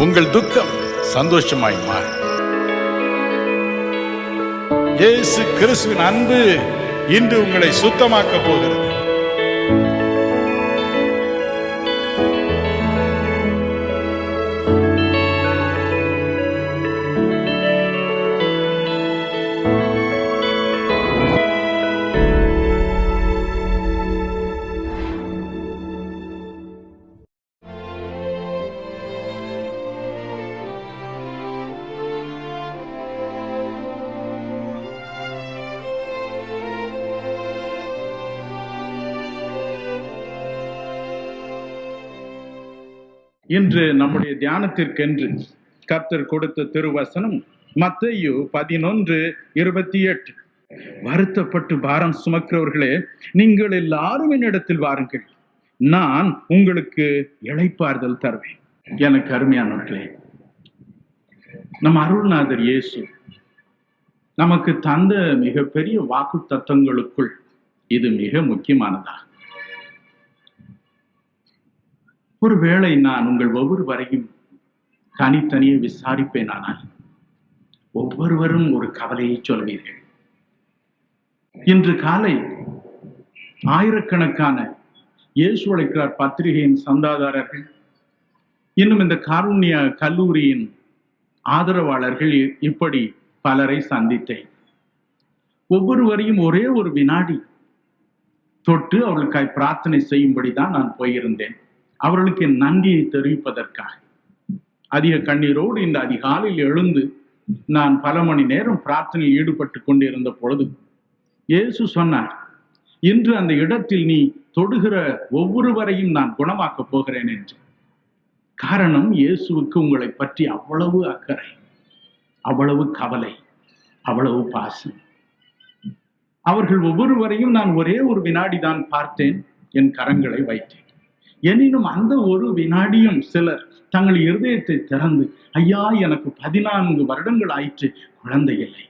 உங்கள் துக்கம் சந்தோஷமாய் மாறும். இயேசு கிறிஸ்துவின் அன்பு இன்று உங்களை சுத்தமாக்க போகிறது. இன்று நம்முடைய தியானத்திற்கென்று கர்த்தர் கொடுத்த திருவசனம் மத்தேயு 11:28. வருத்தப்பட்டு பாரம் சுமக்கிறவர்களே, நீங்கள் எல்லாரும் என்னிடத்தில் வாருங்கள், நான் உங்களுக்கு இளைப்பாறுதல் தருவேன். எனக்கு அருமையானவர்களே, நம் அருள்நாதர் இயேசு நமக்கு தந்த மிகப்பெரிய வாக்கு தத்தங்களுக்குள் இது மிக முக்கியமானதா. ஒருவேளை நான் உங்கள் ஒவ்வொருவரையும் தனித்தனியே விசாரிப்பேனானால் ஒவ்வொருவரும் ஒரு கவலையை சொல்வீர்கள். இன்று காலை ஆயிரக்கணக்கான இயேசு அழைக்கிறார் பத்திரிகையின் சந்தாதாரர்கள், இன்னும் இந்த காருண்ய கல்லூரியின் ஆதரவாளர்கள், இப்படி பலரை சந்தித்தேன். ஒவ்வொருவரையும் ஒரே ஒரு வினாடி தொட்டு அவர்களுக்காய் பிரார்த்தனை செய்யும்படிதான் நான் போயிருந்தேன். அவர்களுக்கு என் நன்றியை தெரிவிப்பதற்காக அதிக கண்ணீரோடு இந்த அதிகாலையில் எழுந்து நான் பல மணி நேரம் பிரார்த்தனையில் ஈடுபட்டு கொண்டிருந்த பொழுது இயேசு சொன்னார், இன்று அந்த இடத்தில் நீ தொடுகிற ஒவ்வொருவரையும் நான் குணமாக்கப் போகிறேன் என்று. காரணம், இயேசுவுக்கு உங்களை பற்றி அவ்வளவு அக்கறை, அவ்வளவு கவலை, அவ்வளவு பாசம். அவர்கள் ஒவ்வொருவரையும் நான் ஒரே ஒரு வினாடி தான் பார்த்தேன், என் கரங்களை வைத்தேன். எனினும் அந்த ஒரு வினாடியும் சிலர் தங்கள் இருதயத்தை திறந்து, ஐயா, எனக்கு 14 வருடங்கள் ஆயிற்று, குழந்தை இல்லை.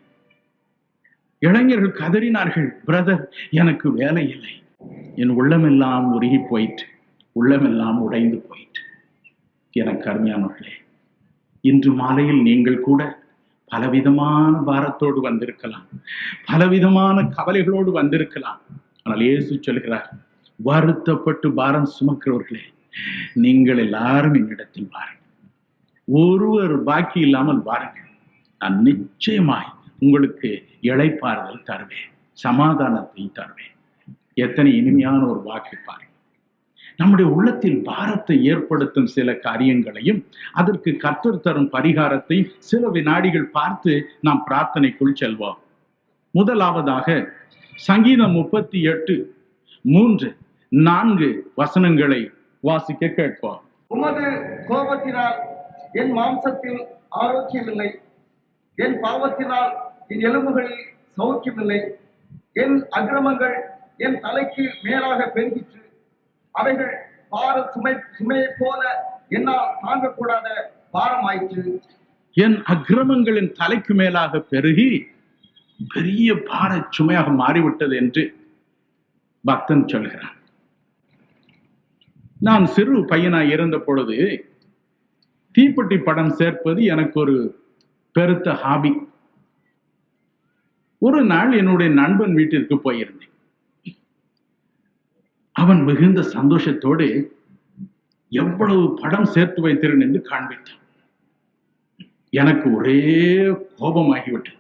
இளைஞர்கள் கதறினார்கள், பிரதர், எனக்கு வேலை இல்லை. என் உள்ளமெல்லாம் உருகி போயிற்று, உள்ளமெல்லாம் உடைந்து போயிற்று. எனக்கு அருமையானவர்களே, இன்று மாலையில் நீங்கள் கூட பலவிதமான பாரத்தோடு வந்திருக்கலாம், பலவிதமான கவலைகளோடு வந்திருக்கலாம். ஆனால் இயேசு சொல்கிறார், வருத்தப்பட்டு பாரம் சுமக்கிறவர்களே, நீங்கள் எல்லாரும் என்னிடத்தில் வாருங்கள், ஒருவர் பாக்கி இல்லாமல் வாருங்கள், நான் நிச்சயமாய் உங்களுக்கு இளைப்பாறுதல் தருவேன், சமாதானத்தை தருவேன். எத்தனை இனிமையான ஒரு வாக்கு பாருங்கள். நம்முடைய உள்ளத்தில் பாரத்தை ஏற்படுத்தும் சில காரியங்களையும் அதற்கு கர்த்தர் தரும் பரிகாரத்தை சில வினாடிகள் பார்த்து நாம் பிரார்த்தனைக்குள் செல்வோம். முதலாவதாக சங்கீதம் 38:3-4 வசனங்களை வாசிக்க கேட்போம். உமது கோபத்தினால் என் மாம்சத்தில் ஆரோக்கியமில்லை, என் பாவத்தினால் என் எலும்புகளில் சௌக்கியமில்லை. என் அக்கிரமங்கள் என் தலைக்கு மேலாக பெருகிற்று, அவைகள் பார சுமையை போல என்னால் தாங்கக்கூடாத பாரமாயிற்று. என் அக்கிரமங்களின் தலைக்கு மேலாக பெருகி பெரிய பார சுமையாக மாறிவிட்டது என்று பக்தன் சொல்கிறான். நான் சிறு பையனாய் இருந்த பொழுது தீப்பெட்டி படம் சேர்ப்பது எனக்கு ஒரு பெருத்த ஹாபி. ஒரு நாள் என்னுடைய நண்பன் வீட்டிற்கு போயிருந்தேன். அவன் மிகுந்த சந்தோஷத்தோடு எவ்வளவு படம் சேர்த்து வைத்திருந்தேன் என்று காண்பித்தான். எனக்கு ஒரே கோபமாகிவிட்டது.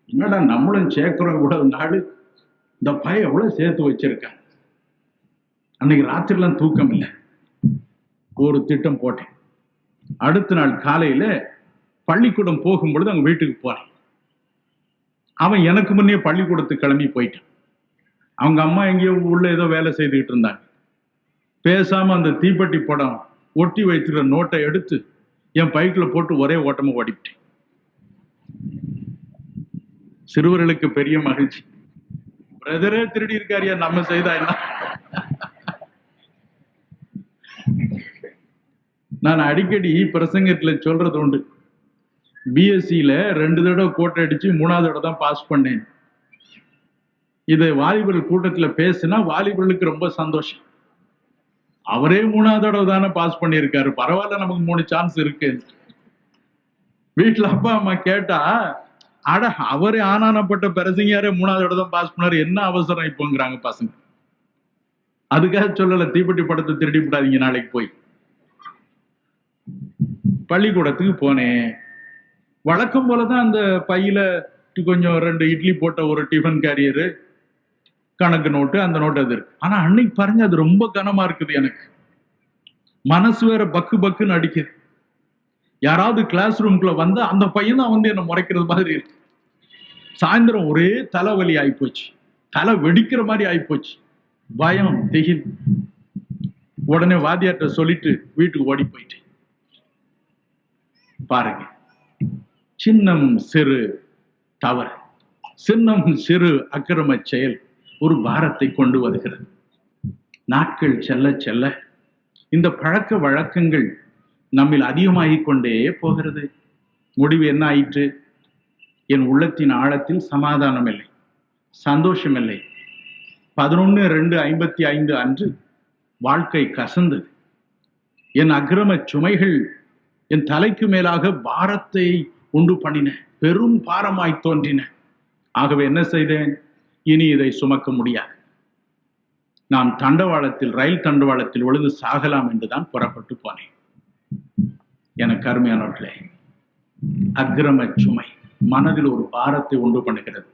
என்னடா, நம்மளும் சேர்க்கிறோம் இவ்வளவு நாள், இந்த பையன் எவ்வளவு சேர்த்து வச்சிருக்கான். அன்னைக்கு ராத்திரிலாம் தூக்கம் இல்லை. ஒரு திட்டம் போட்டேன். அடுத்த நாள் காலையில பள்ளிக்கூடம் போகும் பொழுது அவங்க வீட்டுக்கு போறேன். அவன் எனக்கு முன்னே பள்ளிக்கூடத்துக்கு கிளம்பி போயிட்டான். அவங்க அம்மா எங்கேயோ உள்ள ஏதோ வேலை செய்துக்கிட்டு இருந்தாங்க. பேசாம அந்த தீப்பெட்டி படம் ஒட்டி வைத்திருக்கிற நோட்டை எடுத்து என் பைக்குல போட்டு ஒரே ஓட்டமா ஓடிவிட்டேன். சிறுவர்களுக்கு பெரிய மகிழ்ச்சி. பிரதரே திருடி இருக்காரியா, நம்ம செய்தா என்ன? நான் அடிக்கடி பிரசங்கத்துல சொல்றது உண்டு, பிஎஸ்சியில 2 தடவை கோட்டை அடிச்சு 3வது தடவை தான் பாஸ் பண்ணேன். இதை வாலிபர்கள் கூட்டத்துல பேசினா வாலிபர்களுக்கு ரொம்ப சந்தோஷம். அவரே 3வது தடவை தானே பாஸ் பண்ணியிருக்காரு, பரவாயில்ல, நமக்கு 3 சான்ஸ் இருக்கு. வீட்டுல அப்பா அம்மா கேட்டா, அட அவரே ஆனானப்பட்ட பிரசங்கியாரே 3வது இடம் தான் பாஸ் பண்ணாரு, என்ன அவசரம் இப்போங்கிறாங்க பசங்க. அதுக்காக சொல்லல தீப்பெட்டி படத்தை திருடி விடாதீங்க நாளைக்கு போய். பள்ளிக்கூடத்துக்கு போனேன். வழக்கம் போலதான் அந்த பையில கொஞ்சம் 2 இட்லி போட்ட ஒரு டிஃபன் கேரியரு, கணக்கு நோட்டு, அந்த நோட்டு அது இருக்கு. ஆனா அன்னைக்கு பாருங்க, அது ரொம்ப கனமா இருக்குது. எனக்கு மனசு வேற பக்கு பக்குன்னு அடிக்குது. யாராவது கிளாஸ் ரூம்குள்ள வந்தா அந்த பையன் தான் வந்து என்ன முறைக்கிறது மாதிரி இருக்கு. சாயந்தரம் ஒரே தலைவலி ஆயிப்போச்சு, தலை வெடிக்கிற மாதிரி ஆயிப்போச்சு, பயம், திகில். உடனே வாத்தியார்ட்ட சொல்லிட்டு வீட்டுக்கு ஓடி போயிட்டேன். பாருங்க, சின்னம் சிறு தவறு, சின்னம் சிறு அக்கிரம செயல் ஒரு பாரத்தை கொண்டு வருகிறது. நாட்கள் செல்ல செல்ல இந்த பழக்க வழக்கங்கள் நம்மில் அதிகமாகிக் கொண்டே போகிறது. முடிவு என்ன ஆயிற்று? என் உள்ளத்தின் ஆழத்தில் சமாதானம் இல்லை, சந்தோஷம் இல்லை. 11/2/55 அன்று வாழ்க்கை கசந்தது. என் அக்கிரம சுமைகள் என் தலைக்கு மேலாக பாரத்தை உண்டு பண்ணின, பெரும் பாரமாய் தோன்றின. ஆகவே என்ன செய்தேன்? இனி இதை சுமக்க முடியாது, நாம் தண்டவாளத்தில், ரயில் தண்டவாளத்தில் விழுந்து சாகலாம் என்றுதான் புறப்பட்டு போனேன். எனக்கு அருமையானவர்களே, அக்கிரம சுமை மனதில் ஒரு பாரத்தை உண்டு பண்ணுகிறது,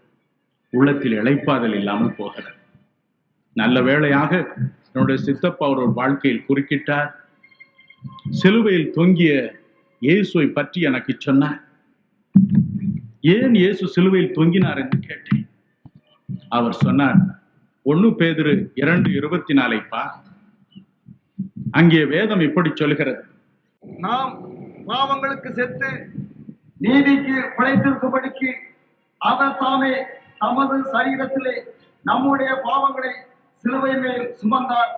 உள்ளத்தில் இளைப்பாதல் இல்லாமல் போகிறது. நல்ல வேளையாக என்னுடைய சித்தப்பா ஒரு வாழ்க்கையில் குறுக்கிட்டார். சிலுவையில் தொங்கிய இயேசுவை பற்றி எனக்கு சொன்னார். ஏன் இயேசு சிலுவையில் தொங்கினார் என்று கேட்டேன். அவர் சொன்னார், 1 பேதுரு 2:24 பார், அங்கே வேதம் இப்படி சொல்கிறது, நாம் பாவங்களுக்கு செத்து நீதிக்கு பிழைத்திருக்கும்படிக்கு அவர் தாமே தமது சரீரத்திலே நம்முடைய பாவங்களை சிலுவை மேல் சுமந்தார்,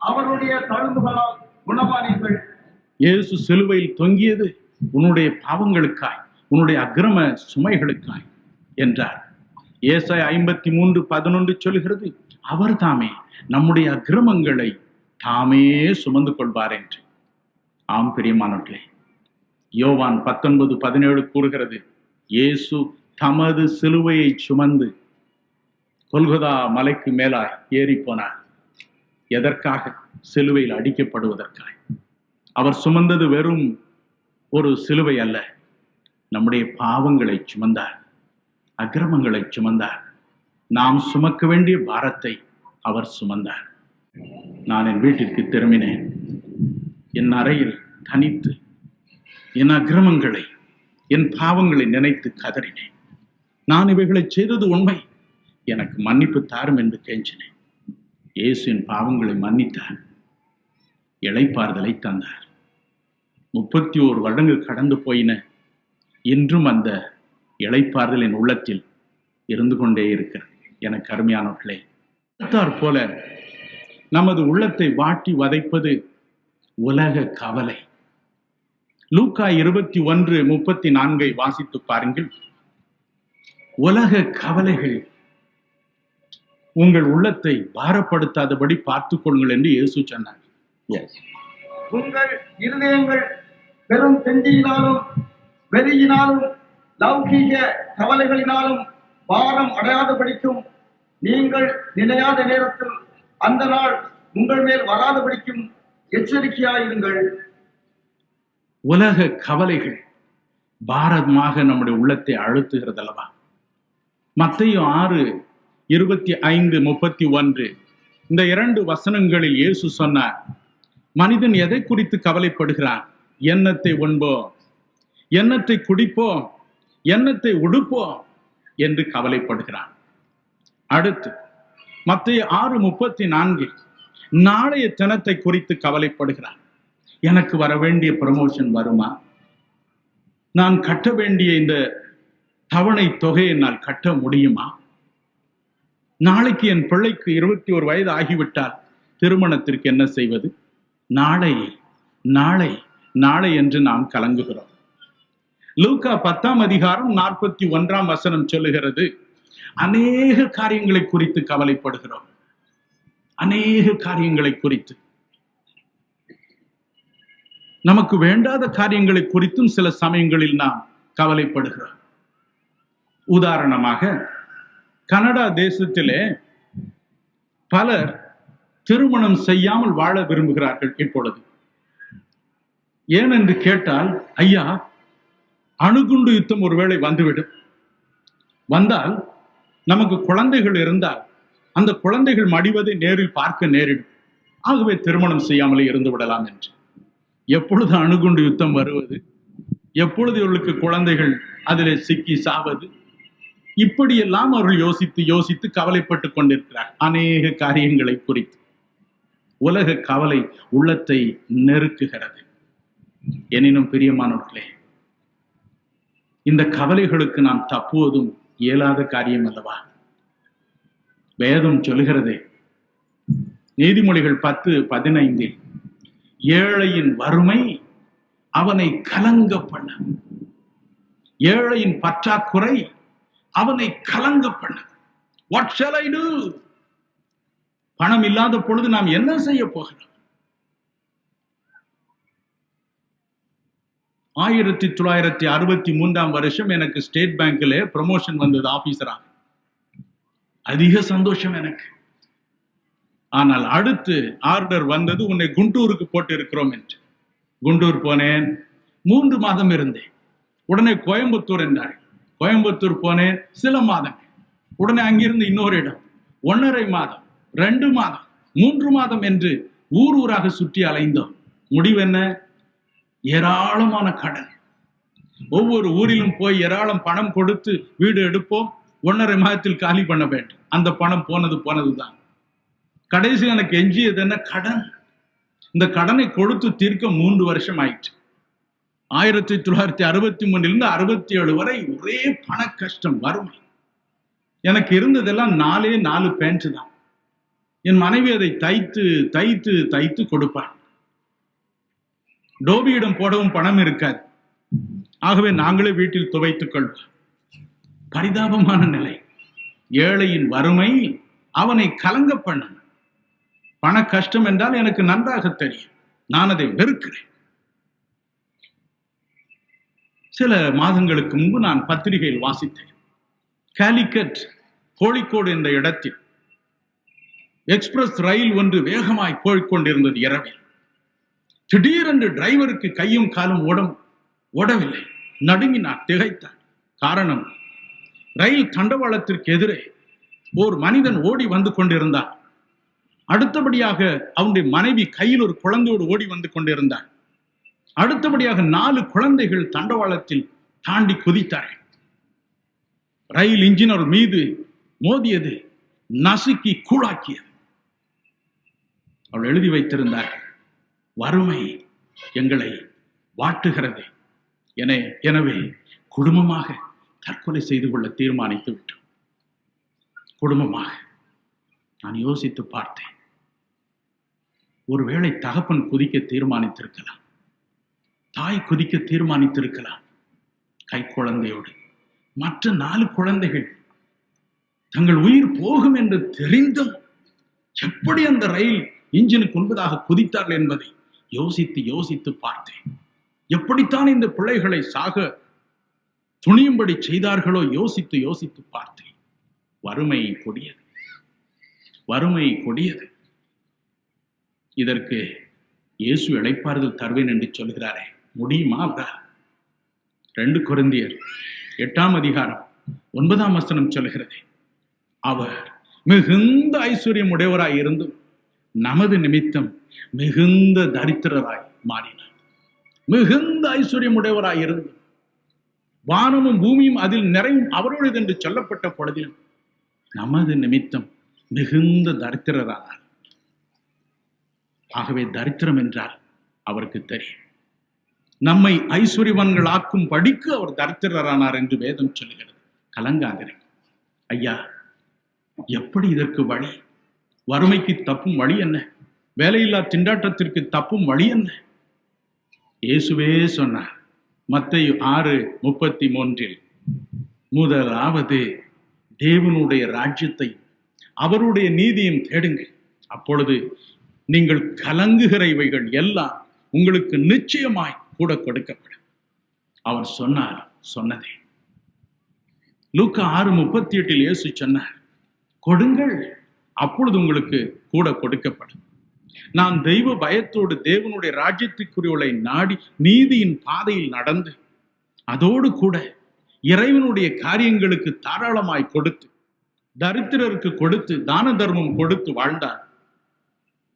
அவருடைய தழும்புகளால் குணமானீர்கள். இயேசு சிலுவையில் தொங்கியது உன்னுடைய பாவங்களுக்காய், உன்னுடைய அக்கிரம சுமைகளுக்காய் என்றார். ஏசாயா 53:11 சொல்கிறது, அவர் தாமே நம்முடைய அக்கிரமங்களை தாமே சுமந்து கொள்வார் என்று. ஆம் பிரியமானவர்களே, யோவான் 19:17 கூறுகிறது, இயேசு தமது சிலுவையை சுமந்து கொல்கொதா மலைக்கு மேலாய் ஏறி போனார். எதற்காக? சிலுவையில் அடிக்கப்படுவதற்காய். அவர் சுமந்தது வெறும் ஒரு சிலுவை அல்ல, நம்முடைய பாவங்களை சுமந்தார், அக்கிரமங்களை சுமந்தார். நாம் சுமக்க வேண்டிய பாரத்தை அவர் சுமந்தார். நான் என் வீட்டிற்கு திரும்பினேன். என் அறையில் தனித்து என் அக்கிரமங்களை, என் பாவங்களை நினைத்து கதறினேன். நான் இவைகளை செய்தது உண்மை, எனக்கு மன்னிப்பு தாரும் என்று கெஞ்சினேன். இயேசு என் பாவங்களை மன்னித்தார், இளைப்பாறுதலை தந்தார். 31 வருடங்கள் கடந்து போயின. இன்றும் அந்த இளைப்பாறுதல் என் உள்ளத்தில் இருந்து கொண்டே இருக்கிறது. எனக்கு அருமையானவர்களே, போல நமது உள்ளத்தை வாட்டி வதைப்பது உலக கவலை. லூக்கா 21:34 வாசித்து பாருங்கள். உலக கவலைகள் உங்கள் உள்ளத்தை பாரப்படுத்தாதபடி பார்த்துக் கொள்ளுங்கள் என்று இயேசு சொன்னார். உங்கள் இருதயங்கள் பெரும் தெண்டியினாலும் வெறியினாலும் லௌகீக கவலைகளினாலும் பாரம் அடையாதபடிக்கும், நீங்கள் நினையாத நேரத்தில் அந்த நாள் உங்கள் மேல் வராதபடிக்கும் எச்சரிக்கையாயிருங்கள். உலக கவலைகள் பாரதமாக நம்முடைய உள்ளத்தை அழுத்துகிறது அல்லவா? மத்தேயு 6:25-31 இந்த 2 வசனங்களில் இயேசு சொன்னார், மனிதன் எதை குறித்து கவலைப்படுகிறான்? எண்ணத்தை உண்போம், எண்ணத்தை குடிப்போம், எண்ணத்தை உடுப்போம் என்று கவலைப்படுகிறான். அடுத்து மத்தேயு 6:34 நாளைய தினத்தை குறித்து கவலைப்படுகிறான். எனக்கு வர வேண்டிய ப்ரமோஷன் வருமா? நான் கட்ட வேண்டிய இந்த தவணை தொகையை நான் கட்ட முடியுமா? நாளைக்கு என் பிள்ளைக்கு 21 வயது ஆகிவிட்டால் திருமணத்திற்கு என்ன செய்வது? நாளை நாளை நாளை என்று நாம் கலங்குகிறோம். லூக்கா 10:41 சொல்லுகிறது, அநேக காரியங்களை குறித்து கவலைப்படுகிறோம். அநேக காரியங்களை குறித்து, நமக்கு வேண்டாத காரியங்களை குறித்தும் சில சமயங்களில் நாம் கவலைப்படுகிறோம். உதாரணமாக, கனடா தேசத்திலே பலர் திருமணம் செய்யாமல் வாழ விரும்புகிறார்கள். இப்பொழுது ஏனென்று கேட்டால், ஐயா, அணுகுண்டு யுத்தம் ஒருவேளை வந்துவிடும், வந்தால் நமக்கு குழந்தைகள் இருந்தால் அந்த குழந்தைகள் மடிவதை நேரில் பார்க்க நேரிடும், ஆகவே திருமணம் செய்யாமலே இருந்து விடலாம் என்று. எப்பொழுது அணுகுண்டு யுத்தம் வருவது, எப்பொழுது இவர்களுக்கு குழந்தைகள் அதிலே சிக்கி சாவது, இப்படியெல்லாம் அவர்கள் யோசித்து யோசித்து கவலைப்பட்டு கொண்டிருக்கிறார் அநேக காரியங்களை குறித்து. உலக கவலை உள்ளத்தை நெருக்குகிறது. எனினும் பிரியமானவர்களே, இந்த கவலைகளுக்கு நாம் தப்புவதும் இயலாத காரியம் அல்லவா? வேதம் சொல்லுகிறதே, நீதிமொழிகள் 10:15, ஏழையின் வறுமை அவனை கலங்க பண்ண, ஏழையின் பற்றாக்குறை அவனை கலங்க பண்ண. What shall I do? பணம் இல்லாத பொழுது நாம் என்ன செய்ய போகிறோம்? 1963 எனக்கு ஸ்டேட் பேங்க்ல ப்ரமோஷன் வந்தது ஆபீசரா. அதிக சந்தோஷம் எனக்கு. ஆனால் அடுத்து ஆர்டர் வந்தது, உன்னை குண்டூருக்கு போட்டு இருக்கிறோம் என்று. குண்டூர் போனேன், 3 மாதம் இருந்தேன். உடனே கோயம்புத்தூர் என்றார். கோயம்புத்தூர் போனேன், சில மாதம். உடனே அங்கிருந்து இன்னொரு இடம், 1.5 மாதம், 2 மாதம், 3 மாதம் என்று ஊர் ஊராக சுற்றி அலைந்தோம். முடிவு என்ன? ஏராளமான கடன். ஒவ்வொரு ஊரிலும் போய் ஏராளம் பணம் கொடுத்து வீடு எடுப்போம், 1.5 மாதத்தில் காலி பண்ண வேண்டும். அந்த பணம் போனதுதான். கடைசி எனக்கு எஞ்சியது என்ன? கடன். இந்த கடனை கொடுத்து தீர்க்க 3 வருஷம் ஆயிற்று. 1963 67 வரை ஒரே பண கஷ்டம், வறுமை. எனக்கு இருந்ததெல்லாம் 4 பேண்ட் தான். என் மனைவி அதை தைத்து தைத்து தைத்து கொடுப்பார். டோபியிடம் போடவும் பணம் இருக்காது. ஆகவே நாங்களே வீட்டில் துவைத்துக் கொள்வோம். பரிதாபமான நிலை. ஏழையின் வறுமை அவனை கலங்க பண்ண. பண கஷ்டம் என்றால் எனக்கு நன்றாக தெரியும். நான் அதை வெறுக்கிறேன். சில மாதங்களுக்கு முன்பு நான் பத்திரிகையில் வாசித்தேன். காலிக்கட், கோழிக்கோடு என்ற இடத்தில் எக்ஸ்பிரஸ் ரயில் ஒன்று வேகமாய் போய்கொண்டிருந்தது இரவில். திடீரென்று டிரைவருக்கு கையும் காலும் ஓடவில்லை. நடுங்கினார், திகைத்தார். காரணம், ரயில் தண்டவாளத்திற்கு எதிரே ஒரு மனிதன் ஓடி வந்து கொண்டிருந்தார். அடுத்தபடியாக அவனுடைய மனைவி கையில் ஒரு குழந்தையோடு ஓடி வந்து கொண்டிருந்தார். அடுத்தபடியாக 4 குழந்தைகள் தண்டவாளத்தில் தாண்டி குதித்தார்கள். ரயில் இன்ஜின் அவர் மீது மோதியது, நசுக்கி கூழாக்கியது. அவள் எழுதி வைத்திருந்தார்கள், வறுமை எங்களை வாட்டுகிறது, எனவே குடும்பமாக தற்கொலை செய்து கொள்ள தீர்மானித்து விட்டோம். குடும்பமாக. நான் யோசித்து பார்த்தேன். ஒருவேளை தகப்பன் குதிக்க தீர்மானித்திருக்கலாம், தாய் குதிக்க தீர்மானித்திருக்கலாம் கை குழந்தையோடு. மற்ற 4 குழந்தைகள் தங்கள் உயிர் போகும் என்று தெரிந்தும் எப்படி அந்த ரயில் இன்ஜினுக்கு முன்பதாக குதித்தார்கள் என்பதை யோசித்து யோசித்து பார்த்தேன். எப்படித்தான் இந்த பிள்ளைகளை சாக துணியும்படி செய்தார்களோ யோசித்து யோசித்து பார்த்தேன். வறுமை கொடியது, வறுமை கொடியது. இதற்கு இயேசு இளைப்பாறுதல் தருவேன் என்று சொல்கிறாரே, முடியுமா அவரா? 2 கொரிந்தியர் 8ஆம் அதிகாரம் 9ஆம் வசனம் சொல்கிறது, அவர் மிகுந்த ஐஸ்வர்யம் உடையவராய் இருந்தும் நமது நிமித்தம் மிகுந்த தரித்திரராய் மாறினார். மிகுந்த ஐஸ்வர்யம் உடையவராய் இருந்தும் வானமும் பூமியும் அதில் நிறையும் அவருடையது என்று சொல்லப்பட்ட பொழுதிலும் நமது நிமித்தம் மிகுந்த தரித்திரரானார். ஆகவே தரித்திரம் என்றால் அவருக்கு தெரியும். நம்மை ஐஸ்வர்யவான்கள் ஆக்கும் படிக்கு அவர் தரித்திரரானார் என்று வேதம் சொல்லுகிறது. கலங்காதிருங்கள். ஐயா, எப்படி இதற்கு வழி? வறுமைக்கு தப்பும் வழி என்ன? வேலையில்லா திண்டாட்டத்திற்கு தப்பும் வழி என்ன? இயேசுவே சொன்னார் மத்தேயு 6:33, முதலாவது தேவனுடைய ராஜ்யத்தை அவருடைய நீதியும் தேடுங்கள், அப்பொழுது நீங்கள் கலங்குகிற இவைகள் எல்லாம் உங்களுக்கு நிச்சயமாய் கூட கொடுக்கப்படும். அவர் சொன்னார், சொன்னதே. லூக்கா 6:38 இயேசு சொன்னார், கொடுங்கள், அப்பொழுது உங்களுக்கு கூட கொடுக்கப்படும். நான் தெய்வ பயத்தோடு தேவனுடைய ராஜ்யத்திற்குரியவளை நாடி நீதியின் பாதையில் நடந்து அதோடு கூட இறைவனுடைய காரியங்களுக்கு தாராளமாய் கொடுத்து தரித்திரருக்கு கொடுத்து தான தர்மம் கொடுத்து வாழ்ந்தார்.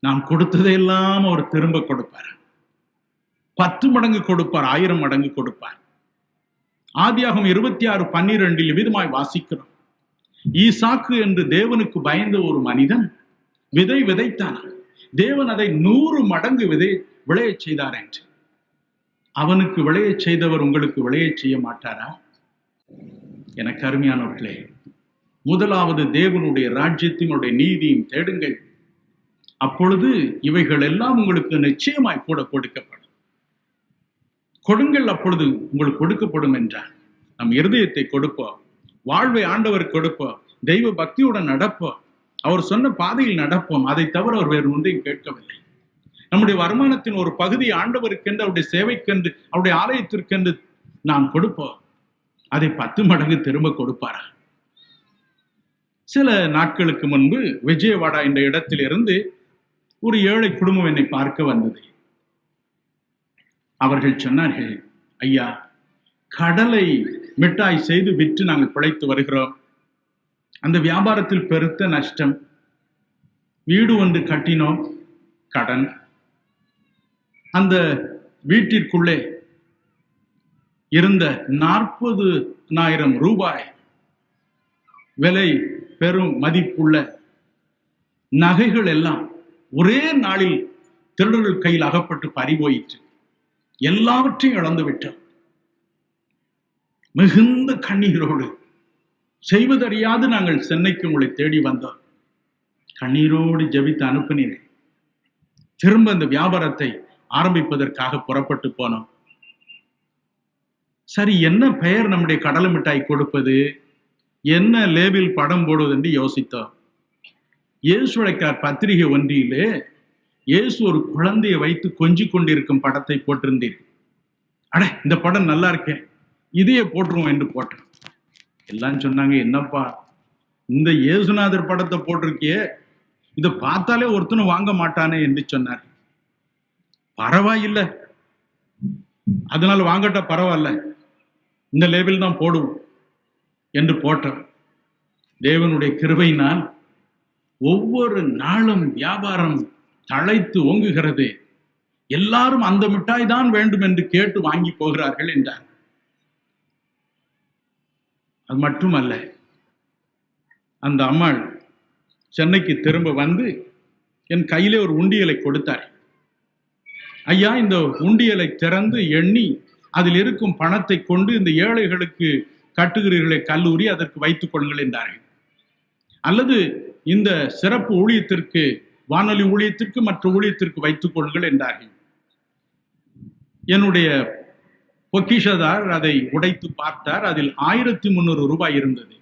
நாம் கொடுத்ததையெல்லாம் அவர் திரும்ப கொடுப்பார். 10 மடங்கு கொடுப்பார், 1000 மடங்கு கொடுப்பார். ஆதியாகமம் 26:12 விதமாய் வாசிக்கிறோம். ஈசாக்கு என்று தேவனுக்கு பயந்த ஒரு மனிதன் விதை விதைத்தான். தேவன் அதை 100 மடங்கு விளைய செய்தார் என்று. அவனுக்கு விளைய செய்தவர் உங்களுக்கு விளைய செய்ய மாட்டாரா? எனக்கு அருமையானவர்களே, முதலாவது தேவனுடைய ராஜ்யத்தினுடைய நீதியும் தேடுங்கள், அப்பொழுது இவைகள் எல்லாம் உங்களுக்கு நிச்சயமாய் கூட கொடுக்கப்படும். கொடுங்கள், அப்பொழுது உங்களுக்கு கொடுக்கப்படும் என்றார். நம் இருதயத்தை கொடுப்போம், வாழ்வை ஆண்டவர் கொடுப்போம், தெய்வ பக்தியுடன் நடப்போம், அவர் சொன்ன பாதையில் நடப்போம். அதை தவிர அவர் வேறு ஒன்றையும் கேட்கவில்லை. நம்முடைய வருமானத்தின் ஒரு பகுதியை ஆண்டவருக்கென்று, அவருடைய சேவைக்கென்று, அவருடைய ஆலயத்திற்கென்று நாம் கொடுப்போம். அதை 10 மடங்கு திரும்ப கொடுப்பாரா? சில நாட்களுக்கு முன்பு விஜயவாடா என்ற இடத்திலிருந்து ஒரு ஏழை குடும்பம் என்னை பார்க்க வந்தது. அவர்கள் சொன்னார்கள், ஐயா, கடலை மிட்டாய் செய்து விற்று நாங்கள் பிழைத்து வருகிறோம். அந்த வியாபாரத்தில் பெருத்த நஷ்டம். வீடு ஒன்று கட்டினோம், கடன். அந்த வீட்டிற்குள்ளே இருந்த 40,000 ரூபாய் விலை பெரும் மதிப்புள்ள நகைகள் எல்லாம் ஒரே நாளில் திருடர்கள் கையில் அகப்பட்டு பறிபோயிற்று. எல்லாவற்றையும் இழந்து விட்டோம். மிகுந்த கண்ணீரோடு செய்வதறியாது நாங்கள் சென்னைக்கு உங்களை தேடி வந்தோம். கண்ணீரோடு ஜெபித்து அனுப்பினீர்கள். திரும்ப அந்த வியாபாரத்தை ஆரம்பிப்பதற்காக புறப்பட்டு போனோம். சரி, என்ன பெயர் நம்முடைய கடலை மிட்டாய் கொடுப்பது, என்ன லேபிள் படம் போடுவது என்று யோசித்தோம். இயேசுடைக்கார் பத்திரிகை ஒன்றிலே இயேசு ஒரு குழந்தையை வைத்து கொஞ்சி கொண்டிருக்கும் படத்தை போட்டிருந்தீர்கள். அட, இந்த படம் நல்லா இருக்கேன், இதையே போட்டுருவோம் என்று போட்டோம். எல்லாம் சொன்னாங்க, என்னப்பா இந்த இயேசுநாதர் படத்தை போட்டிருக்கியே, இதை பார்த்தாலே ஒருத்தனும் வாங்க மாட்டானே என்று சொன்னார். பரவாயில்லை, அதனால வாங்கட்ட பரவாயில்ல, இந்த லேபிள் தான் போடுவோம் என்று போட்டோம். தேவனுடைய கிருபையினால் ஒவ்வொரு நாளும் வியாபாரம் தழைத்து ஓங்குகிறது. எல்லாரும் அந்த மிட்டாய் தான் வேண்டும் என்று கேட்டு வாங்கி போகிறார்கள் என்றார். அது மட்டுமல்ல, அந்த அம்மாள் சென்னைக்கு திரும்ப வந்து என் கையிலே ஒரு உண்டியலை கொடுத்தார். ஐயா, இந்த உண்டியலை திறந்து எண்ணி அதில் இருக்கும் பணத்தை கொண்டு இந்த ஏழைகளுக்கு கட்டுகிறீர்களே கல்லூரி, அதற்கு வைத்துக் கொள்ளுங்கள் என்றார்கள். அல்லது இந்த சிறப்பு ஊழியத்திற்கு, வானொலி ஊழியத்திற்கு, மற்ற ஊழியத்திற்கு வைத்துக் கொள்ளுங்கள் என்றார்கள். என்னுடைய பொக்கிஷதார் அதை உடைத்து பார்த்தார். அதில் 1300 ரூபாய் இருந்தது.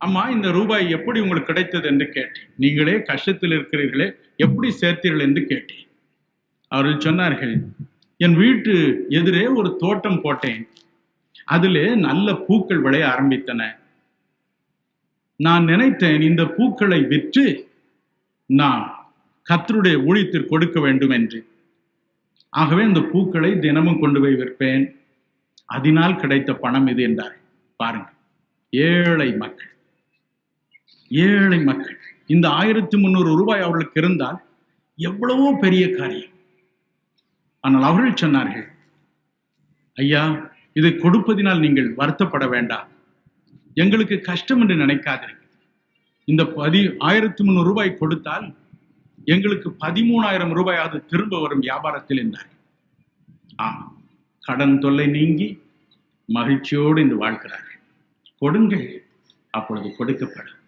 அம்மா, இந்த ரூபாய் எப்படி உங்களுக்கு கிடைத்தது என்று கேட்டேன். நீங்களே கஷ்டத்தில் இருக்கிறீர்களே, எப்படி சேர்த்தீர்கள் என்று கேட்டேன். அவர்கள் சொன்னார்கள், என் வீட்டு எதிரே ஒரு தோட்டம் போட்டேன், அதிலே நல்ல பூக்கள் விளைய ஆரம்பித்தன. நான் நினைத்தேன், இந்த பூக்களை விற்று நான் கர்த்தருடைய ஊழியத்திற்கு கொடுக்க வேண்டும் என்று. ஆகவே இந்த பூக்களை தினமும் கொண்டு போய் விற்பேன், அதனால் கிடைத்த பணம் இது என்றார். பாருங்க, ஏழை மக்கள், ஏழை மக்கள். இந்த 1300 ரூபாய் அவர்களுக்கு இருந்தால் எவ்வளவோ பெரிய காரியம். ஆனால் அவர்கள் சொன்னார்கள், ஐயா, இதை கொடுப்பதினால் நீங்கள் வருத்தப்பட வேண்டாம், எங்களுக்கு கஷ்டம் என்று நினைக்காதீர்கள். இந்த 1300 ரூபாய் கொடுத்தால் எங்களுக்கு 13,000 ரூபாயாவது திரும்ப வரும் வியாபாரத்தில் என்றார். கடன் தொல்லை நீங்கி மகிழ்ச்சியோடு இன்று வாழ்கிறார்கள். கொடுங்கள், அப்பொழுது கொடுக்கப்படும்.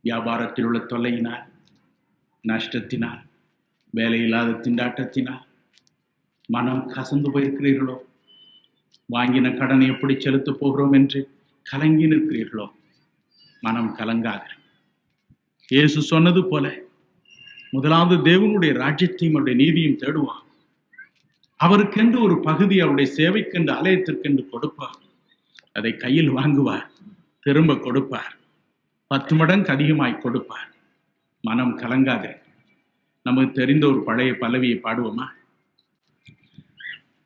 வியாபாரத்தில் உள்ள தொல்லையினால், நஷ்டத்தினால், வேலையில்லாத திண்டாட்டத்தினால் மனம் கசந்து போயிருக்கிறீர்களோ, வாங்கின கடனை எப்படி செலுத்தப் போகிறோம் என்று கலங்கி நிற்கிறீர்களோ, மனம் கலங்காது. இயேசு சொன்னது போல முதலாவது தேவனுடைய ராஜ்யத்தையும் அவருடைய நீதியும் தேடுவான், அவருக்கென்று ஒரு பகுதி அவருடைய சேவைக்கென்று ஆலயத்திற்கென்று கொடுப்பார். அதை கையில் வாங்குவார், திரும்ப கொடுப்பார், 10 மடங்கு அதிகமாய் கொடுப்பார். மனம் கலங்காது. நமக்கு தெரிந்த ஒரு பழைய பல்லவியை பாடுவோமா?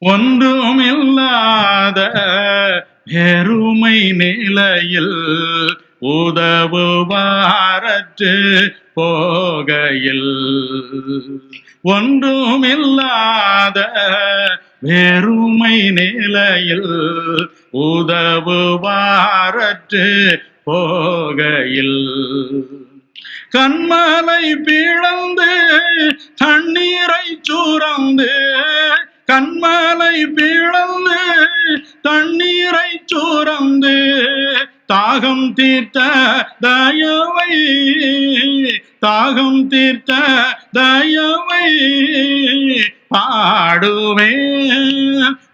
ஒன்றுமில்லாத பெருமை நிலையில் உதவுவாரற்று போகையில், ஒன்றுமில்லாத வெறுமை நிலையில் உதவுவாரற்று போகையில், கண்மலை பிளந்து தண்ணீரை சுரந்து, கண்மலை பிளந்து தண்ணீரை சுரந்து, தாகம் தீர்த்த தயவை, தாகம் தீர்த்த தயவை பாடுவேன்,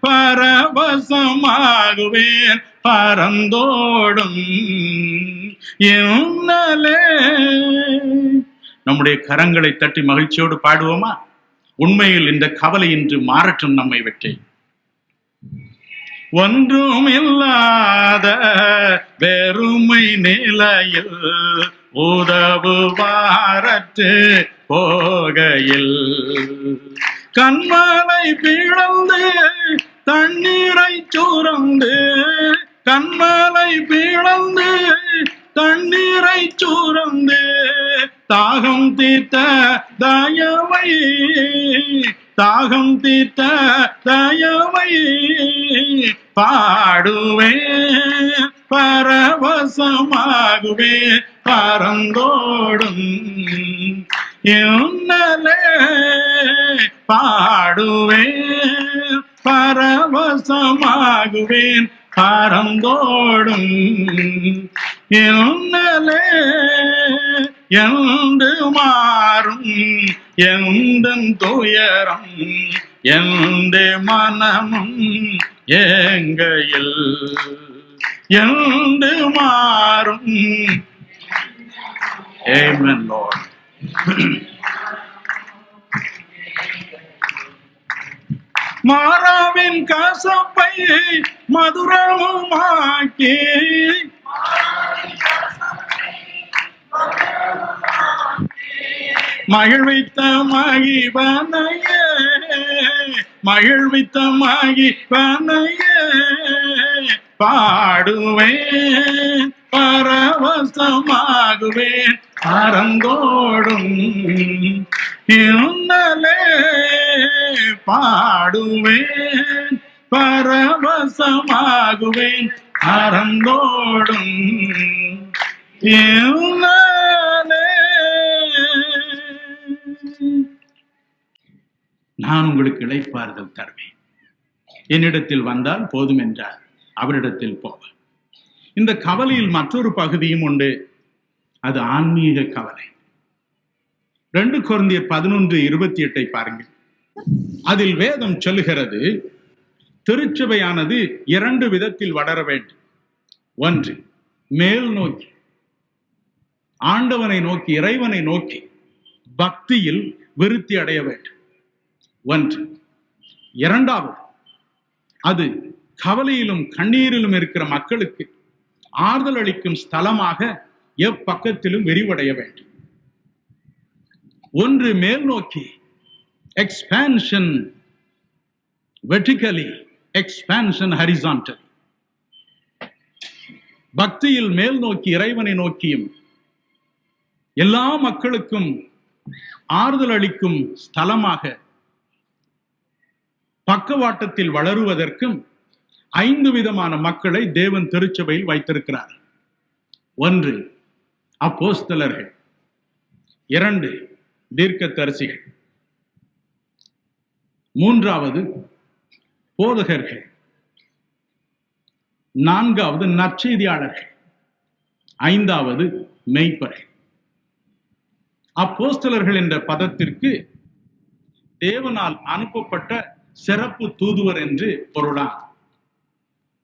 பரவசமாகுவேன், பரந்தோடும் என்னலே. நம்முடைய கரங்களை தட்டி மகிழ்ச்சியோடு பாடுவோமா? உண்மையில் இந்த கவலை இன்று மாறட்டும் நம்மை வெற்றி. ஒன்றுமில்லாத வெறுமை நிலையில் உதவுவாரற்று போகையில், கண்மலை பிளந்து தண்ணீரை சுரந்து, கண்மலை பிளந்து தண்ணீரை சுரந்து, தாகம் தீர்த்த தயவை, தாகம் தீர்த்த தயவை பாடுவேன், பரவசமாகுவேன், பரந்தோடும் என்னலே. பாடுவேன், பரவசமாகுவேன், பரந்தோடும் என்னலே. என்று மாறும் எந்த துயரம், எந்த மனமும் எங்கையில், என்று மாறும். Amen, Lord. மாறாவின் கசப்பை மதுரமுமாக்கி, மகிழ்வித்த மகிழ்வனையே, மகிழ்வித்த மகிழ்வனையே பாடுவேன், பரவசமாகுவேன், பரந்தோடும் இன்னலே. பாடுவேன், பரவசமாகுவேன், பரந்தோடும் இன்னலே. நான் உங்களுக்கு இளைப்பாறுதல் தருவேன், என்னிடத்தில் வந்தால் போதும் என்றார், அவரிடத்தில் போவேன். இந்த கவலையில் மற்றொரு பகுதியும் உண்டு, அது ஆன்மீக கவலை. 2 கொரிந்தியர் 11:28 பாருங்கள். அதில் வேதம் சொல்லுகிறது, திருச்சபையானது 2 விதத்தில் வளர வேண்டும். 1, மேல் நோக்கி, ஆண்டவனை நோக்கி, இறைவனை நோக்கி பக்தியில் விருத்தி அடைய வேண்டும். 1. 2வது, அது கவலையிலும் கண்ணீரிலும் இருக்கிற மக்களுக்கு ஆறுதல் அளிக்கும் ஸ்தலமாக எப்பக்கத்திலும் விரிவடைய வேண்டும். 1 மேல் நோக்கி, எக்ஸ்பான்ஷன் வெர்டிகலி, எக்ஸ்பான்ஷன் ஹரிசான்டலி. பக்தியில் மேல் நோக்கி இறைவனை நோக்கியும் எல்லா மக்களுக்கும் ஆறுதல் அளிக்கும் ஸ்தலமாக பக்கவாட்டத்தில் வளருவதற்கும் 5 விதமான மக்களை தேவன் திருச்சபையில் வைத்திருக்கிறார். 1, அப்போஸ்தலர்கள். 2, தீர்க்கதரிசிகள். 3வது, போதகர்கள். 4வது, நற்செய்தியாளர்கள். 5வது, மெய்ப்பர்கள். அப்போஸ்தலர்கள் என்ற பதத்திற்கு தேவனால் அனுப்பப்பட்ட சிறப்பு தூதுவர் என்று பொருளாம்.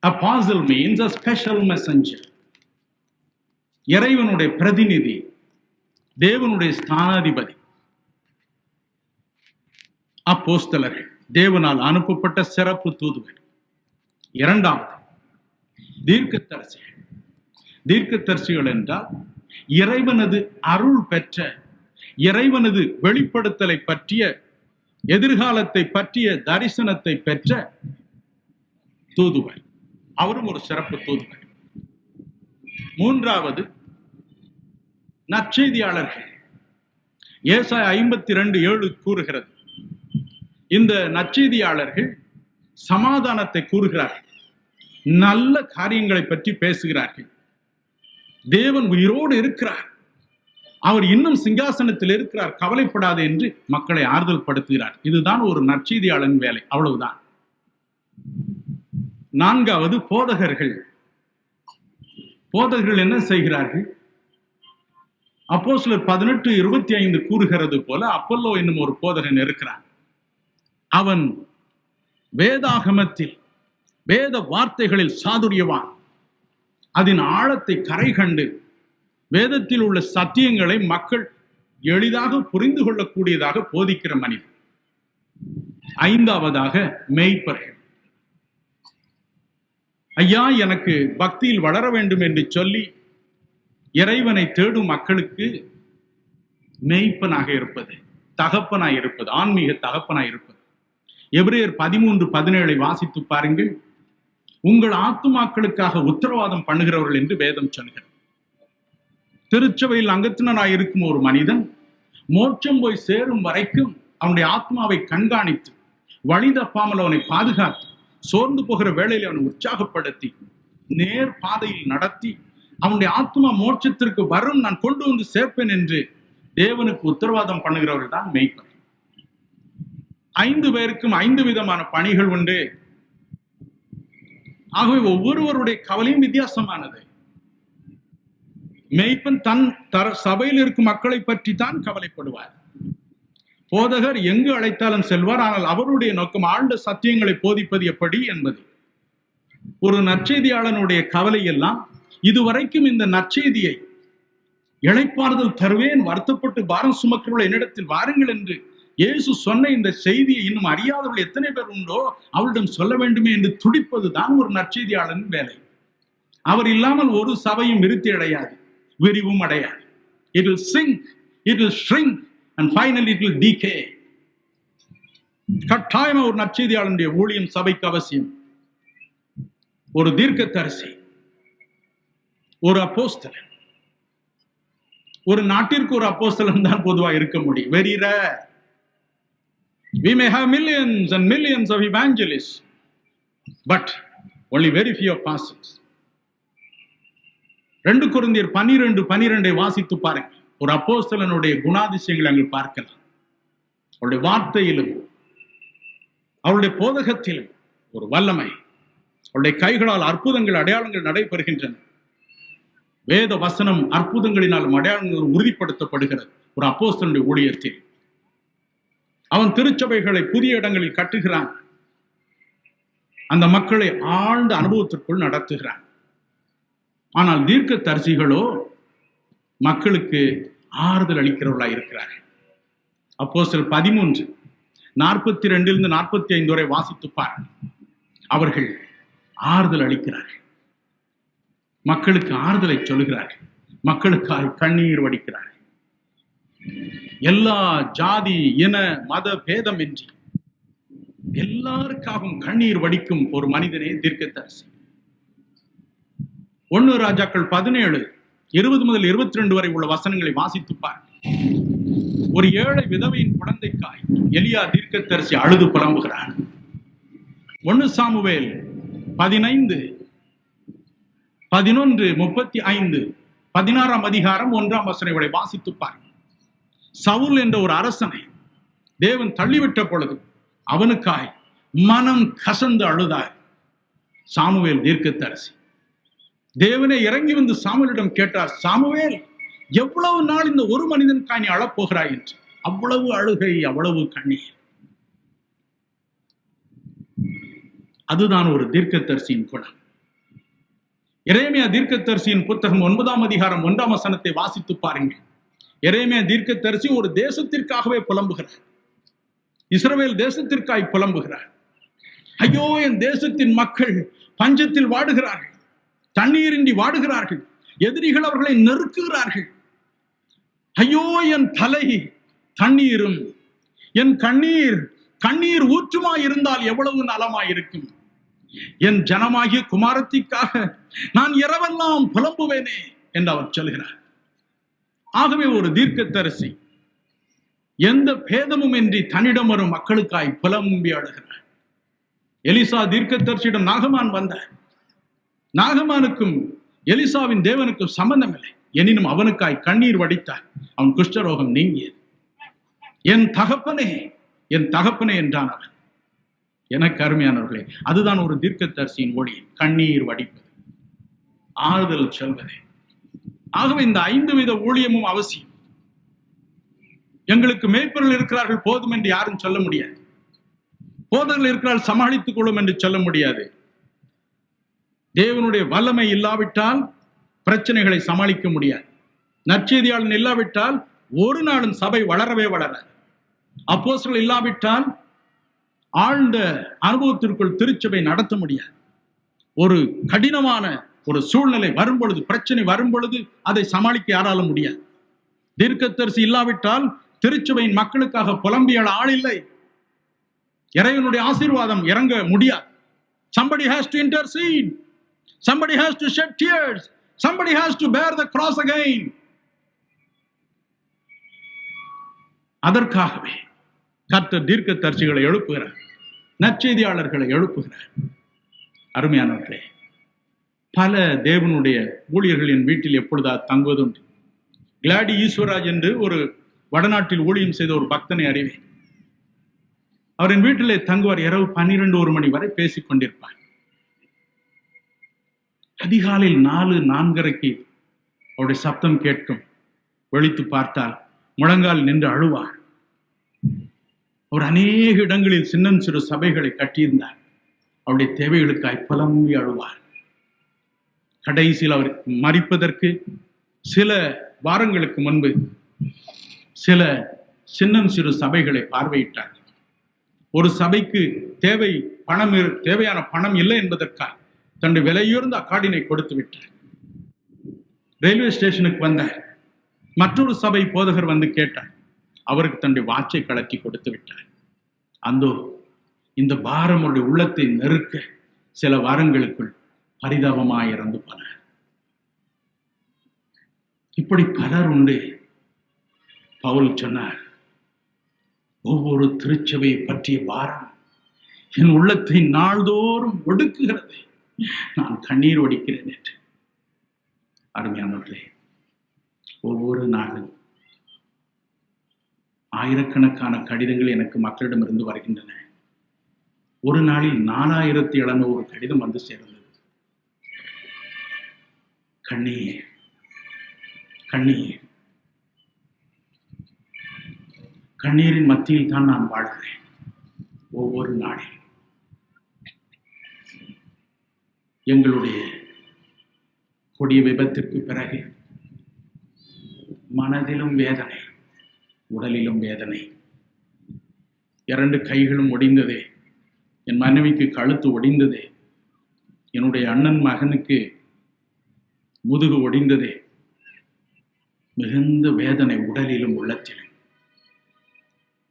Apostle means a special messenger. இறைவனுடைய பிரதிநிதி, தேவனுடைய ஸ்தானாதிபதி. அப்போஸ்தலர்கள் தேவனால் அனுப்பப்பட்ட சிறப்பு தூதுவர். இரண்டாவது, தீர்க்கதரிசிகள். தீர்க்கதரிசிகள் என்றால் இறைவனது அருள் பெற்ற, இறைவனது வெளிப்படுத்தலை பற்றிய, எதிர்காலத்தை பற்றிய தரிசனத்தை பெற்ற தூதுவர். அவரும் ஒரு சிறப்பு தூதுவர். மூன்றாவது, நற்செய்தியாளர்கள். ஏசாயா 52:7 கூறுகிறது, இந்த நற்செய்தியாளர்கள் சமாதானத்தை கூறுகிறார்கள், நல்ல காரியங்களை பற்றி பேசுகிறார்கள். தேவன் உயிரோடு இருக்கிறார், அவர் இன்னும் சிங்காசனத்தில் இருக்கிறார், கவலைப்படாது என்று மக்களை ஆறுதல் படுத்துகிறார். இதுதான் ஒரு நற்செய்தியாளன் வேலை, அவ்வளவுதான். நான்காவது, போதகர்கள். போதகர்கள் என்ன செய்கிறார்கள்? அப்போஸ்தலர் 18:25 கூறுகிறது போல, அப்பல்லோ என்னும் ஒரு போதகன் இருக்கிறான். அவன் வேதாகமத்தில், வேத வார்த்தைகளில் சாதுரியவான். அதன் ஆழத்தை கரை கண்டு வேதத்தில் உள்ள சத்தியங்களை மக்கள் எளிதாக புரிந்து கொள்ளக்கூடியதாக போதிக்கிற மனிதன். ஐந்தாவதாக, மேய்ப்பர்கள். ஐயா, எனக்கு பக்தியில் வளர வேண்டும் என்று சொல்லி இறைவனை தேடும் மக்களுக்கு மேய்ப்பனாக இருப்பது, தகப்பனாய் இருப்பது, ஆன்மீக தகப்பனாய் இருப்பது. எபிரேயர் 13:17 வாசித்து பாருங்கள். உங்கள் ஆத்துமாக்களுக்காக உத்தரவாதம் பண்ணுகிறவர்கள் என்று வேதம் சொல்கிறது. திருச்சபையில் அங்கத்தினராய் இருக்கும் ஒரு மனிதன் மோட்சம் போய் சேரும் வரைக்கும் அவனுடைய ஆத்மாவை கண்காணித்து, வழி தப்பாமல் அவனை பாதுகாத்து, சோர்ந்து போகிற வேளையில் அவனை உற்சாகப்படுத்தி, நேர் பாதையில் நடத்தி, அவனுடைய ஆத்மா மோட்சத்திற்கு வரும், நான் கொண்டு வந்து சேர்ப்பேன் என்று தேவனுக்கு உத்தரவாதம் பண்ணுகிறவர்கள் தான் மேய்ப்பர். 5 பேருக்கும் 5 விதமான பணிகள் உண்டு. ஆகவே ஒவ்வொருவருடைய கவலையும் வித்தியாசமானது. மேய்ப்பன் தன் சபையில் இருக்கும் மக்களை பற்றி தான் கவலைப்படுவார். போதகர் எங்கு அழைத்தாலும் செல்வார். ஆனால் அவருடைய நோக்கம் ஆழ்ந்த சத்தியங்களை போதிப்பது எப்படி என்பது. ஒரு நற்செய்தியாளனுடைய கவலை எல்லாம், இதுவரைக்கும் இந்த நற்செய்தியை இளைப்பாறுதல் தருவேன், வருத்தப்பட்டு பாரம் சுமக்கிறவர்கள் என்னிடத்தில் வாருங்கள் என்று இயேசு சொன்ன இந்த செய்தியை இன்னும் அறியாதவர்கள் எத்தனை பேர் உண்டோ அவரிடம் சொல்ல வேண்டுமே என்று துடிப்பது தான் ஒரு நற்செய்தியாளனின் வேலை. அவர் இல்லாமல் ஒரு சபையும் விருத்தி அடையாது, விரிவும் அடையாது. It will sink, it will shrink and finally it will decay. கட்டாயமா ஒரு நற்செய்தியாளனுடைய ஊழியம் சபைக்கு அவசியம். ஒரு தீர்க்கதரிசி, ஒரு அப்போஸ்தலன். ஒரு நாட்டிற்கு ஒரு அப்போஸ்தலன் தான் பொதுவாக இருக்க முடியும். Very rare. We may have millions and millions of evangelists, but only very few of pastors. 2 கொரிந்தியர் 12:12 வாசித்து பாருங்கள். ஒரு அப்போஸ்தலனுடைய குணாதிசயங்களை அங்கு பார்க்கலாம். அவருடைய வார்த்தையிலும் அவருடைய போதகத்திலும் ஒரு வல்லமை. அவருடைய கைகளால் அற்புதங்கள், அடையாளங்கள் நடைபெறுகின்றன. வேத வசனம் அற்புதங்களினாலும் அடையாளங்கள் உறுதிப்படுத்தப்படுகிறது ஒரு அப்போஸ்தலனுடைய ஊழியத்தில். அவன் திருச்சபைகளை புதிய இடங்களில் கட்டுகிறான். அந்த மக்களை ஆழ்ந்த அனுபவத்திற்குள் நடத்துகிறான். ஆனால் தீர்க்கதரிசிகளோ மக்களுக்கு ஆறுதல் அளிக்கிறவர்களாய் இருக்கிறார்கள். அப்போஸ்தலர் 13:42-45 வரை வாசித்து பாருங்கள். அவர்கள் ஆறுதல் அளிக்கிறார்கள், மக்களுக்கு ஆறுதலை சொல்லுகிறார்கள், மக்களுக்காக கண்ணீர் வடிக்கிறார்கள். எல்லா ஜாதி, இன, மத பேதம் இன்றி எல்லாருக்காகவும் கண்ணீர் வடிக்கும் ஒரு மனிதனே தீர்க்கதரிசி. 1 ராஜாக்கள் 17:20-22 வரை உள்ள வசனங்களை வாசித்து பாருங்கள். ஒரு ஏழை விதவையின் குழந்தைக்காய் எலியா தீர்க்கதரிசி அழுது புலம்புகிறார். 1 சாமுவேல் 15:11-35 16ஆம் அதிகாரம் 1ஆம் வசனம் வரை வாசித்து பாருங்கள். சவுல் என்ற ஒரு அரசனை தேவன் தள்ளிவிட்ட பொழுது அவனுக்காய் மனம் கசந்து அழுதார் சாமுவேல் தீர்க்கதரிசி. தேவனே இறங்கி வந்து சாமுவேலிடம் கேட்டார், சாமுவேல், எவ்வளவு நாள் இந்த ஒரு மனிதனுக்காய் நீ அழப்போகிறாய் என்று. அவ்வளவு அழுகை, அவ்வளவு கண்ணீர். அதுதான் ஒரு தீர்க்கதரிசியின் குணம். எரேமியா தீர்க்கதரிசியின் புத்தகம் 9ஆம் அதிகாரம் 1ஆம் வசனத்தை வாசித்து பாருங்கள். எரேமியா தீர்க்கதரிசி ஒரு தேசத்திற்காகவே புலம்புகிறார். இஸ்ரவேல் தேசத்திற்காய் புலம்புகிறார். ஐயோ, என் தேசத்தின் மக்கள் பஞ்சத்தில் வாடுகிறார்கள், தண்ணீரின்றி வாடுகிறார்கள், எதிரிகள் அவர்களை நெருக்குகிறார்கள். ஐயோ, என் தலை தண்ணீரும், என் கண்ணீர் ஊற்றுமாய் இருந்தால் எவ்வளவு நலமாயிருக்கும். என் ஜனமாகிய குமாரத்திற்காக நான் இரவெல்லாம் புலம்புவேனே என்று அவர் சொல்கிறார். ஆகவே ஒரு தீர்க்கதரிசி எந்த பேதமும் இன்றி தன்னிடம் வரும் மக்களுக்காய் புலம்பி அழுகிறார். எலிசா தீர்க்கதரிசியிடம் நாகமான் வந்தார். நாகமானுக்கும் எலிசாவின் தேவனுக்கும் சம்பந்தம் இல்லை. எனினும் அவனுக்காய் கண்ணீர் வடித்தார். அவன் குஷ்டரோகம் நீங்கியது. என் தகப்பனே, என் தகப்பனே என்றான் அவன். எனக்கு அருமையானவர்களே, அதுதான் ஒரு தீர்க்கதரிசியின் ஒளி, கண்ணீர் வடிப்பது, ஆறுதல் சொல்வது. ஆகவே இந்த 5 வித ஊழியமும் அவசியம். எங்களுக்கு மேய்ப்பர்கள் இருக்கிறார்கள் போதும் என்று யாரும் சொல்ல முடியாது. போதகர்கள் இருக்கிறார்கள் சமாளித்துக் கொள்ளும் என்று சொல்ல முடியாது. தேவனுடைய வல்லமை இல்லாவிட்டால் பிரச்சனைகளை சமாளிக்க முடியாது. நற்செய்தியாளன் இல்லாவிட்டால் ஒரு நாளும் சபை வளரவே வளராது. அப்போஸ்தலர்கள் இல்லாவிட்டால் ஆழ்ந்த அனுபவத்திற்குள் திருச்சபை நடத்த முடியாது. ஒரு கடினமான ஒரு சூழ்நிலை வரும் பொழுது, பிரச்சனை வரும் பொழுது அதை சமாளிக்க யாராலும் முடியாது. தீர்க்கதரிசி இல்லாவிட்டால் திருச்சபையின் மக்களுக்காக புலம்பிய ஆள் இல்லை. இறைவனுடைய ஆசீர்வாதம் இறங்க முடியாது. Somebody has to intercede. Somebody has to shed tears. Somebody has to bear the cross again. அதற்காகவே கர்த்தர் தீர்க்கதரிசிகளை எழுப்புகிறார், நற்செய்தியாளர்களை எழுப்புகிறார். அருமையானவர்களே, பல தேவனுடைய ஊழியர்களின் வீட்டில் எப்பொழுதாவது தங்குவதுண்டு. கிளாடி ஈஸ்வராஜ் என்று ஒரு வடநாட்டில் ஊழியம் செய்த ஒரு பக்தனை அறிவேன். அவரின் வீட்டிலே தங்குவார். இரவு 12-1 மணி வரை பேசிக் கொண்டிருப்பார். அதிகாலையில் 4-4:30 அவருடைய சப்தம் கேட்கும். வெளித்து பார்த்தால் முழங்கால் நின்று அழுவார். அவர் அநேக இடங்களில் சின்னம் சிறு சபைகளை கட்டியிருந்தார். அவருடைய தேவைகளுக்காய் புலம்பி அழுவார். கடைசியில் அவர் மரிப்பதற்கு சில வாரங்களுக்கு முன்பு சில சின்னம் சிறு சபைகளை பார்வையிட்டார். ஒரு சபைக்கு தேவையான பணம் இல்லை என்பதற்காக தன்னுடைய விலையுயர்ந்த அக்காடினை கொடுத்து விட்டார். ரயில்வே ஸ்டேஷனுக்கு வந்தார். மற்றொரு சபை போதகர் வந்து கேட்டார். அவருக்கு தன்னுடைய வாட்சை கலட்டி கொடுத்து விட்டார். அந்தோ இந்த பாரம் அவருடைய உள்ளத்தை நெருக்க சில வாரங்களுக்குள் பரிதாபமாய் இறந்து போனார். இப்படி பலர் உண்டு. பவுல் சொன்னார், ஒவ்வொரு திருச்சபையை பற்றிய பாரம் என் உள்ளத்தை நாள்தோறும் ஒடுக்குகிறது, நான் கண்ணீர் வடிக்கிறேன் என்று. அருமையானவர்களே, ஒவ்வொரு நாளும் ஆயிரக்கணக்கான கடிதங்கள் எனக்கு மக்களிடமிருந்து வருகின்றன. ஒரு நாளில் 4700 கடிதம் வந்து சேர்ந்தது. கண்ணீர் கண்ணீர் கண்ணீரின் மத்தியில் தான் நான் வாழ்கிறேன் ஒவ்வொரு நாளில். எங்களுடைய கொடிய விபத்திற்கு பிறகு மனதிலும் வேதனை, உடலிலும் வேதனை. 2 கைகளும் ஒடிந்ததே. என் மனைவிக்கு கழுத்து ஒடிந்ததே. என்னுடைய அண்ணன் மகனுக்கு முதுகு ஒடிந்ததே. மிகுந்த வேதனை உடலிலும் உள்ளத்திலும்.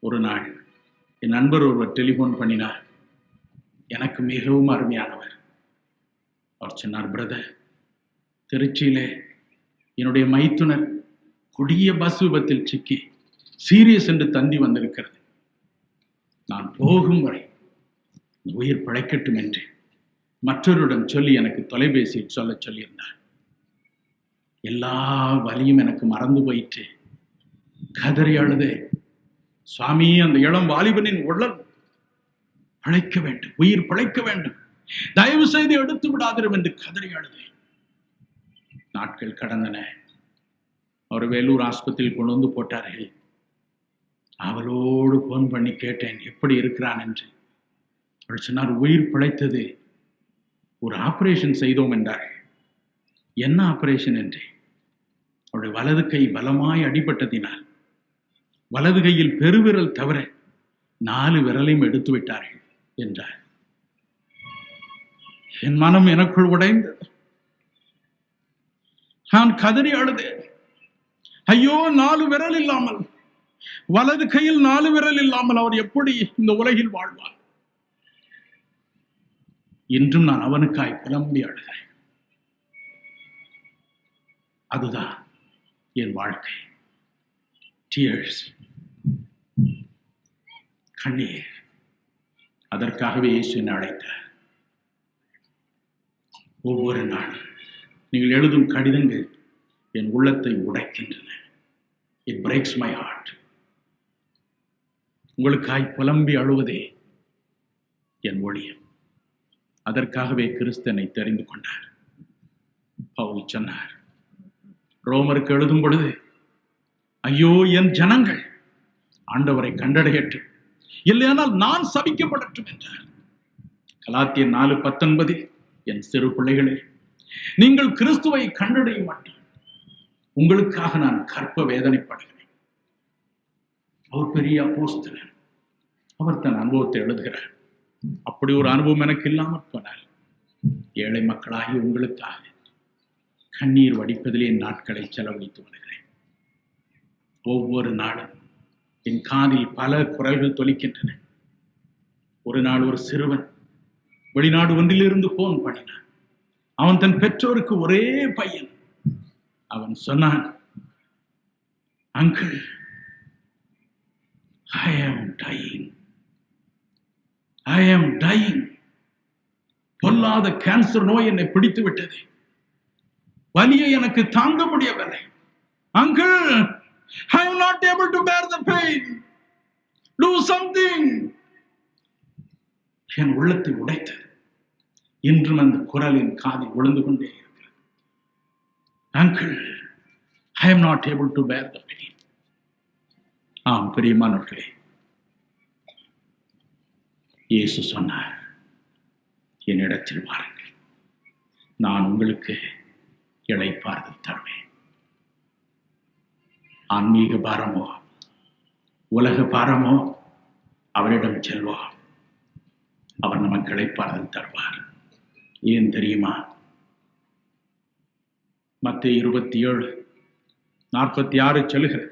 ஒரு நாள் என் நண்பர் ஒருவர் டெலிபோன் பண்ணினார். எனக்கு மிகவும் அருமையானவர். அவர் சொன்னார், பிரதர், திருச்சியிலே என்னுடைய மைத்துனர் கொடிய பஸ் விபத்தில் சிக்கி சீரியஸ் என்று தந்தி வந்திருக்கிறது. நான் போகும் வரை உயிர் பிழைக்கட்டும் என்று மற்றொருடன் சொல்லி எனக்கு தொலைபேசியில் சொல்ல சொல்லியிருந்தார். எல்லா வலியும் எனக்கு மறந்து போயிற்று. கதறி அழுதே, சுவாமி, அந்த இளம் வாலிபனின் உடல் பிழைக்க வேண்டும், உயிர் பிழைக்க வேண்டும், தயவு செய்து எடுத்து விடாதிரும் என்று கதறி அழுதே. நாட்கள் கடந்தன. அவர் வேலூர் ஆஸ்பத்திரியில் கொண்டு வந்து போட்டார்கள். அவளோடு போன் பண்ணி கேட்டேன், எப்படி இருக்கிறான் என்று. அவள் சொன்னார், உயிர் பிழைத்தது, ஒரு ஆபரேஷன் செய்தோம் என்றார்கள். என்ன ஆபரேஷன் என்று. அவருடைய வலது கை பலமாய் அடிபட்டதினால் வலது கையில் பெருவிரல் தவிர 4 விரலையும் எடுத்து விட்டார்கள் என்றார். என் மனம் எனக்குள் உடைந்தது. நான் கதறி அழுதேன். ஐயோ, 4 விரல் இல்லாமல், வலது கையில் 4 விரல் இல்லாமல் அவர் எப்படி இந்த உலகில் வாழ்வார்? இன்றும் நான் அவனுக்காய் புலம்பி அழுகிறேன். அதுதான் என் வாழ்க்கை. டியர்ஸ், கண்ணீர். அதற்காகவே இயேசு என்னை அழைத்தார். ஒவ்வொரு நாளும் நீங்கள் எழுதும் கடிதங்கள் என் உள்ளத்தை உடைக்கின்றன. It breaks my heart. உங்களுக்காய் புலம்பி அழுவதே என் ஒளியம். அதற்காகவே கிறிஸ்தனை தெரிந்து கொண்டார். பவுல் சொன்னார், ரோமருக்கு எழுதும் பொழுது, ஐயோ என் ஜனங்கள் ஆண்டவரை கண்டடையட்டும், இல்லையானால் நான் சபிக்கப்படட்டும் என்றார். கலாத்தியர் 4:19, என் சிறு பிள்ளைகளே, நீங்கள் கிறிஸ்துவை கண்டடைய மாட்டீர்கள், உங்களுக்காக நான் கற்ப வேதனைப்படுகிறேன். அவர் பெரிய அப்போஸ்தலன். அவர் தன் அனுபவத்தை எழுதுகிறார். அப்படி ஒரு அனுபவம் எனக்கு இல்லாமல் போனார். ஏழை மக்களாகி உங்களுக்காக கண்ணீர் வடிப்பதிலே என் நாட்களை செலவழித்து வருகிறேன். ஒவ்வொரு நாளும் என் காதில் பல குரல்கள் தொலிக்கின்றன. ஒரு நாள் ஒரு சிறுவன் வெளிநாடு ஒன்றிலிருந்து போன் பண்ணினான். அவன் தன் பெற்றோருக்கு ஒரே பையன். அவன் சொன்னான், uncle, I am dying. I am dying. பொல்லாத கேன்சர் நோய் என்னை பிடித்து விட்டது. வலியை எனக்கு தாங்க முடியவில்லை. Uncle, I am not able to bear the pain. Do something. என் உள்ளத்தை உடைத்தது. இன்றும் அந்த குரலின் காதில் விழுந்து கொண்டே இருக்கிறது. Uncle, I am not able to bear the pain. ஆம் பிரியமானவர்களே, இயேசு சொன்னார், என்னிடத்தில் வாருங்கள், நான் உங்களுக்கு இளைப்பாறுதல் தருவேன். ஆன்மீக பாரமோ உலக பாரமோ அவரிடம் செல்வோம், அவர் நமக்கு இளைப்பாறுதல் தருவார். ஏன் தெரியுமா? மத்தேயு 27:46 சொல்கிறது,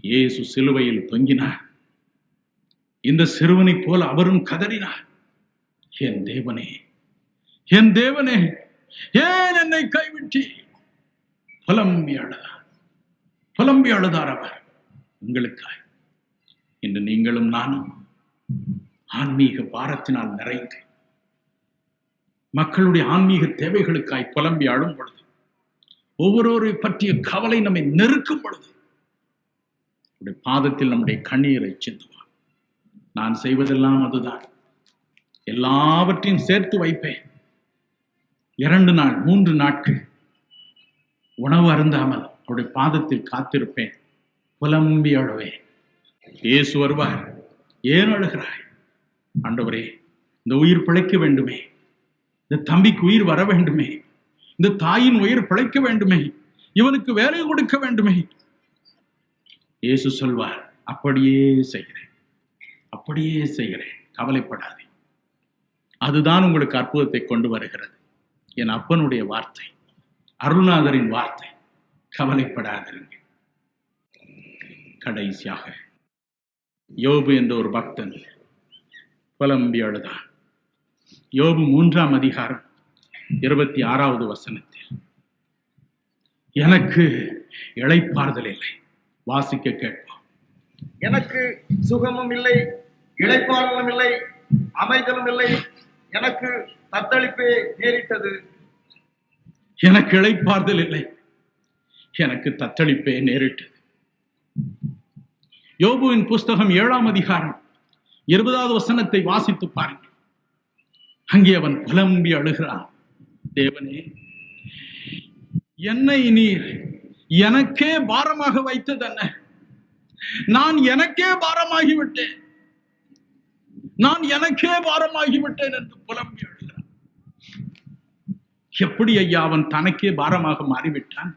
இயேசு சிலுவையில் தொங்கினார். இந்த சிறுவனை போல அவரும் கதறினார், என் தேவனே, என் தேவனே, ஏன் என்னை கைவிட்டி? புலம்பி அழுதார் அவர் உங்களுக்காய். இன்று நீங்களும் நானும் ஆன்மீக பாரத்தினால் நிறைந்து மக்களுடைய ஆன்மீக தேவைகளுக்காய் புலம்பி அழும் பொழுது, ஒவ்வொருவரை பற்றிய கவலை நம்மை நெருக்கும் பொழுது, பாதத்தில் நம்முடைய கண்ணீரை சிந்துவார். நான் செய்வதெல்லாம் அதுதான். எல்லாவற்றையும் சேர்த்து வைப்பேன். 2 நாள் 3 நாட்கள் உணவு அருந்தாமல் அவருடைய பாதத்தில் காத்திருப்பேன். புலம்பி அழுவேன். இயேசு வருவார். ஏன் அழுகிறாய்? ஆண்டவரே, இந்த உயிர் பிழைக்க வேண்டுமே, இந்த தம்பிக்கு உயிர் வர வேண்டுமே, இந்த தாயின் உயிர் பிழைக்க வேண்டுமே, இவனுக்கு வேலை கொடுக்க வேண்டுமே. இயேசு சொல்வார், அப்படியே செய்கிறேன், அப்படியே செய்கிறேன், கவலைப்படாதே. அதுதான் உங்களுக்கு அற்புதத்தை கொண்டு வருகிறது. என் அப்பனுடைய வார்த்தை, அருள்நாதரின் வார்த்தை, கவலைப்படாதிருங்க. கடைசியாக யோபு என்ற ஒரு பக்தன் புலம்பி அழுதான். யோபு 3ஆம் அதிகாரம் 26வது வசனத்தில், எனக்கு இளைப்பாறுதல் இல்லை. வாசிக்க கேட்போம். எனக்கு சுகமும் இல்லை, இளைப்பாறுதலும் இல்லை, அமைதலும் இல்லை, எனக்கு தத்தளிப்பே நேரிட்டது. எனக்கு இளைப்பாறுதல் இல்லை, எனக்கு தத்தளிப்பே நேரிட்டது. யோபுவின் புஸ்தகம் 7ஆம் அதிகாரம் 20வது வசனத்தை வாசித்து பாருங்கள். அங்கே அவன் புலம்பி அழுகிறான், தேவனே, என்னை நீர் எனக்கே பாரமாக வைத்தது என்ன? நான் எனக்கே பாரமாகிவிட்டேன், நான் எனக்கே பாரமாகிவிட்டேன் என்று புலம்பி அழுகிறான். எப்படி ஐயா அவன் தனக்கே பாரமாக மாறிவிட்டான்?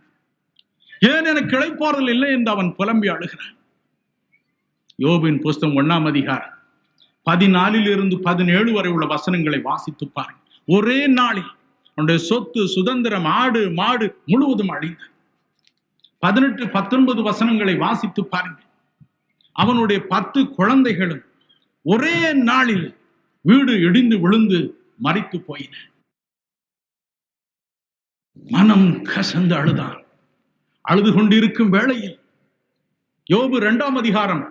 ஏன் எனக்கு இளைப்பாறுதல் இல்லை என்று அவன் புலம்பி அழுகிறான். யோபின் புஸ்தகம் 1ஆம் அதிகாரம் 14 17 வரை உள்ள வசனங்களை வாசித்து பாருங்கள். ஒரே நாளில் அவனுடைய சொத்து, சுதந்திரம், ஆடு மாடு முழுவதும் அழிந்தது. 18 19 வசனங்களை வாசித்து பாருங்கள். அவனுடைய 10 குழந்தைகளும் ஒரே நாளில் வீடு இடிந்து விழுந்து மரித்து போயின. மனம் கசந்து அழுதான். அழுது கொண்டிருக்கும் வேளையில் யோபு 2ஆம் அதிகாரம்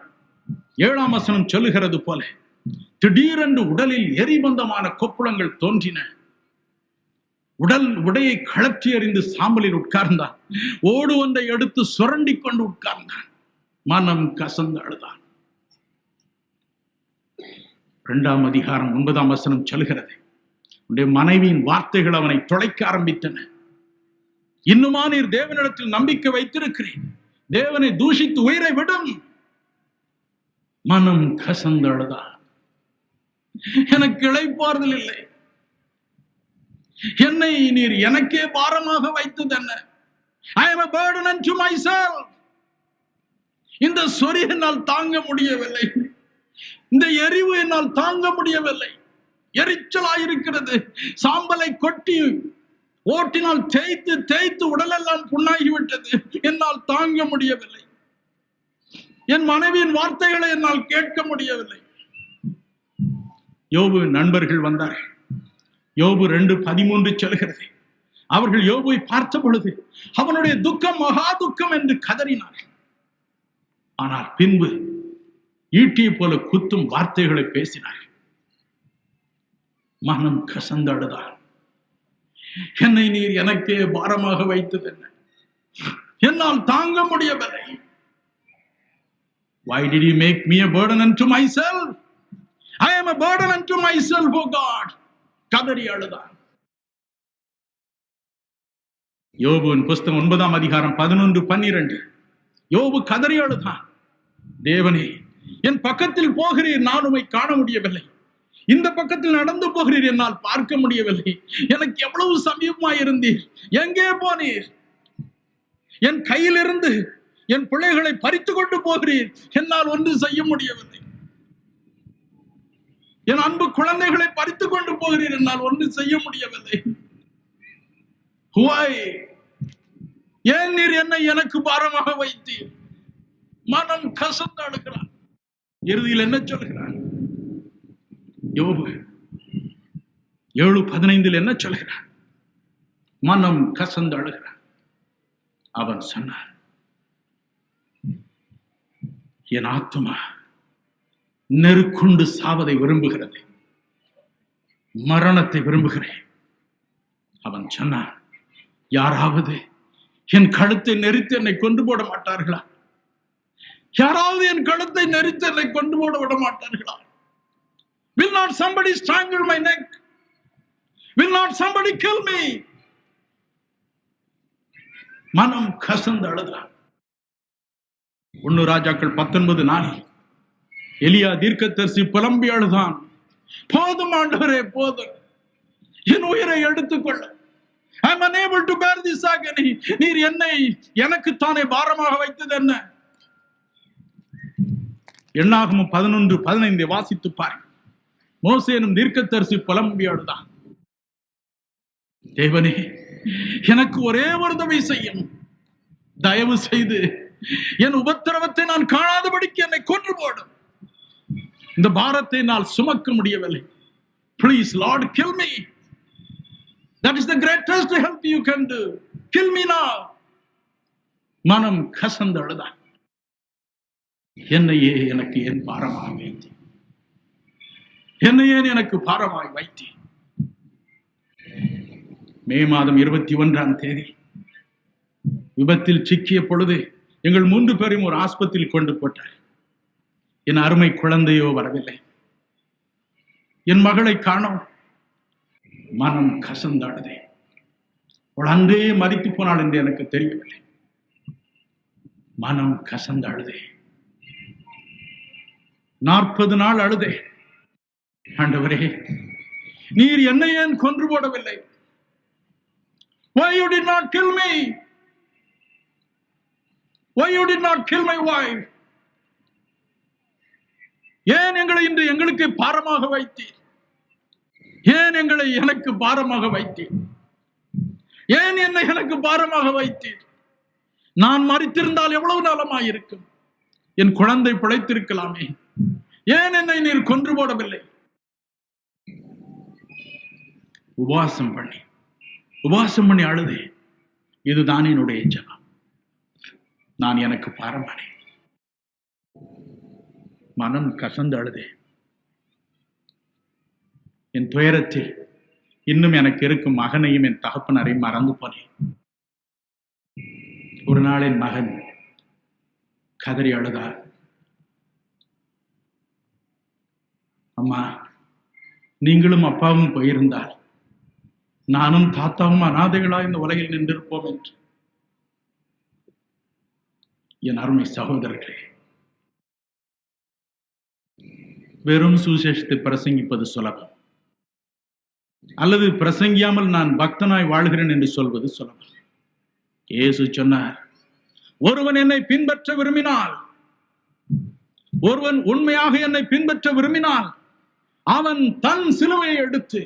7ஆம் வசனம் சொல்லுகிறது போல திடீரென்று உடலில் எரிபந்தமான கொப்புளங்கள் தோன்றின. உடையை கழற்றி எறிந்து சாம்பலில் உட்கார்ந்தான். ஓடு ஒன்றை எடுத்து சுரண்டி கொண்டு உட்கார்ந்தான். மனம் கசந்து அழுதான். 2ஆம் அதிகாரம் 9ஆம் வசனம் சொல்கிறது, உன்னுடைய மனைவியின் வார்த்தைகள் அவனை தொலைக்க ஆரம்பித்தன. இன்னுமா நீர் தேவனிடத்தில் நம்பிக்கை வைத்திருக்கிறேன், தேவனை தூஷித்து உயிரை விடும். மனம் கசந்து அழுதான். எனக்கு இளைப்பாறுதல் இல்லை, என்னை நீர் எனக்கே பாரமாக வைத்தது என்ன? I am a burden unto myself. இந்த சொறி என்னால் தாங்க முடியவில்லை, இந்த எரிவு என்னால் தாங்க முடியவில்லை, எரிச்சலாயிருக்கிறது. சாம்பலை கொட்டி ஓட்டினால் தேய்த்து தேய்த்து உடலெல்லாம் புண்ணாகிவிட்டது, என்னால் தாங்க முடியவில்லை. என் மனைவியின் வார்த்தைகளை என்னால் கேட்க முடியவில்லை. யோபு நண்பர்கள் வந்தார்கள். யோபு 2:13 சொல்கிறது, அவர்கள் யோபுவை பார்த்த பொழுது அவனுடைய துக்கம் மகா துக்கம் என்று கதறினார்கள். ஆனால் பின்பு ஈட்டியை போல குத்தும் வார்த்தைகளை பேசினார்கள். மனம் கசந்தழுதான். என்னை நீர் எனக்கே பாரமாக வைத்தது என்ன? என்னால் தாங்க முடியவில்லை. Why did you make me a burden unto myself? I am a burden unto myself, O God. கதறி அழுதான். யோபுவின் புஸ்தகம் 9ஆம் அதிகாரம் 11 12. யோபு கதறி அழுதான். தேவனே, என் பக்கத்தில் போகிறீர், நான் உம்மை காண முடியவில்லை. இந்த பக்கத்தில் நடந்து போகிறீர், என்னால் பார்க்க முடியவில்லை. எனக்கு எவ்வளவு சமீபமாயிருந்தீர், எங்கே போனீர்? என் கையிலிருந்து என் பிள்ளைகளை பறித்து கொண்டு போகிறீர், என்னால் ஒன்று செய்ய முடியவில்லை. என் அன்பு குழந்தைகளை பறித்து கொண்டு போகிறீர், என்னால் ஒன்று செய்ய முடியவில்லை. Why? ஏன் நீர் என்னை எனக்கு பாரமாக வைத்தீர்? மனம் கசந்து அழுகிறான். இறுதியில் என்ன சொல்கிறான் யோபு 7:15 என்ன சொல்கிறான்? மனம் கசந்து அழுகிறான். அவன் சொன்னான், என் ஆத்துமா நெருக்குண்டு சாவதை விரும்புகிறது, மரணத்தை விரும்புகிறேன். அவன் சொன்னான், யாராவது என் கழுத்தை நெரித்து என்னை கொண்டு போட மாட்டார்களா? யாராவது என் கழுத்தை நெரித்து என்னை கொண்டு போட விட மாட்டார்களா? Will not somebody strangle my neck? Will not somebody kill me? மனம் கசந்து அழுதான். 1 ராஜாக்கள் 19:4 எலியா தீர்க்கதரிசி புலம்பி அழுதான். போதும் ஆண்டவரே, போதும், என் உயிரை எடுத்துக்கொள்ள. I am unable to bear this agony. நீர் என்னை எனக்குத்தானே பாரமாக வைத்தது என்ன? எண்ணாகமம் 11:15 வாசித்து பாருங்கள். மோசே எனும் தீர்க்கதரிசி புலம்பி அழுதான். தேவனே, எனக்கு ஒரே ஒரு உதவி செய்யும், தயவு செய்து என் உபத்திரவத்தை நான் காணாதபடிக்கு என்னை கொன்று போடும். இந்த பாரத்தை நான் சுமக்க முடியவில்லை. Please Lord, kill me. That is the greatest help you can do. Kill me now. மனம் கசந்து அழுதான். என்னையே எனக்கு ஏன் பாரமாக வைத்தீர்? என்னையே எனக்கு பாரமாய் வைத்தீர்? மே மாதம் 21ஆம் தேதி விபத்தில் சிக்கிய பொழுது எங்கள் 3 பேரையும் ஒரு ஆஸ்பத்திரியில் கொண்டு போட்டார். என் அருமை குழந்தையோ வரவில்லை. என் மகளை காணோம். மனம் கசந்தாடுதே. அவள் அன்றே மரித்து போனாள் என்று எனக்கு தெரியவில்லை. மனம் கசந்தாடுதே. 40 நாள் அழுதே. ஆண்டவரே, நீர் என்னை ஏன் கொன்று போடவில்லை? Why you did not kill me? Why you did not kill my wife? ஏன் எங்களை இன்று எங்களுக்கு பாரமாக வைத்தீர்? ஏன் எங்களை எனக்கு பாரமாக வைத்தீர்? ஏன் என்னை எனக்கு பாரமாக வைத்தீர்? நான் மரித்திருந்தால் எவ்வளவு நலமாயிருக்கும். என் குழந்தை பிழைத்திருக்கலாமே. ஏன் என்னை நீர் கொன்று போடவில்லை? உபவாசம் பண்ணி அழுதே. இதுதான் என்னுடைய ஜெபம். நான் எனக்கு பாரமானேன். மனம் கசந்து அழுதே. என் துயரத்தில் இன்னும் எனக்கு இருக்கும் மகனையும் என் தகப்பனரையும் மறந்து போனேன். ஒரு நாள் என் மகன் கதறி அழுதார். அம்மா, நீங்களும் அப்பாவும் போயிருந்தால் நானும் தாத்தாவும் அநாதைகளா இந்த உலகில் நின்றிருப்போம் என்று. என் அருமை சகோதரர்களே, வெறும் சுவிசேஷத்தை பிரசங்கிப்பது சுலபம், அல்லது பிரசங்கியாமல் நான் பக்தனாய் வாழ்கிறேன் என்று சொல்வது சுலபம். இயேசு சொன்னார், ஒருவன் என்னை பின்பற்ற விரும்பினால், ஒருவன் உண்மையாக என்னை பின்பற்ற விரும்பினால் அவன் தன் சிலுவையை எடுத்து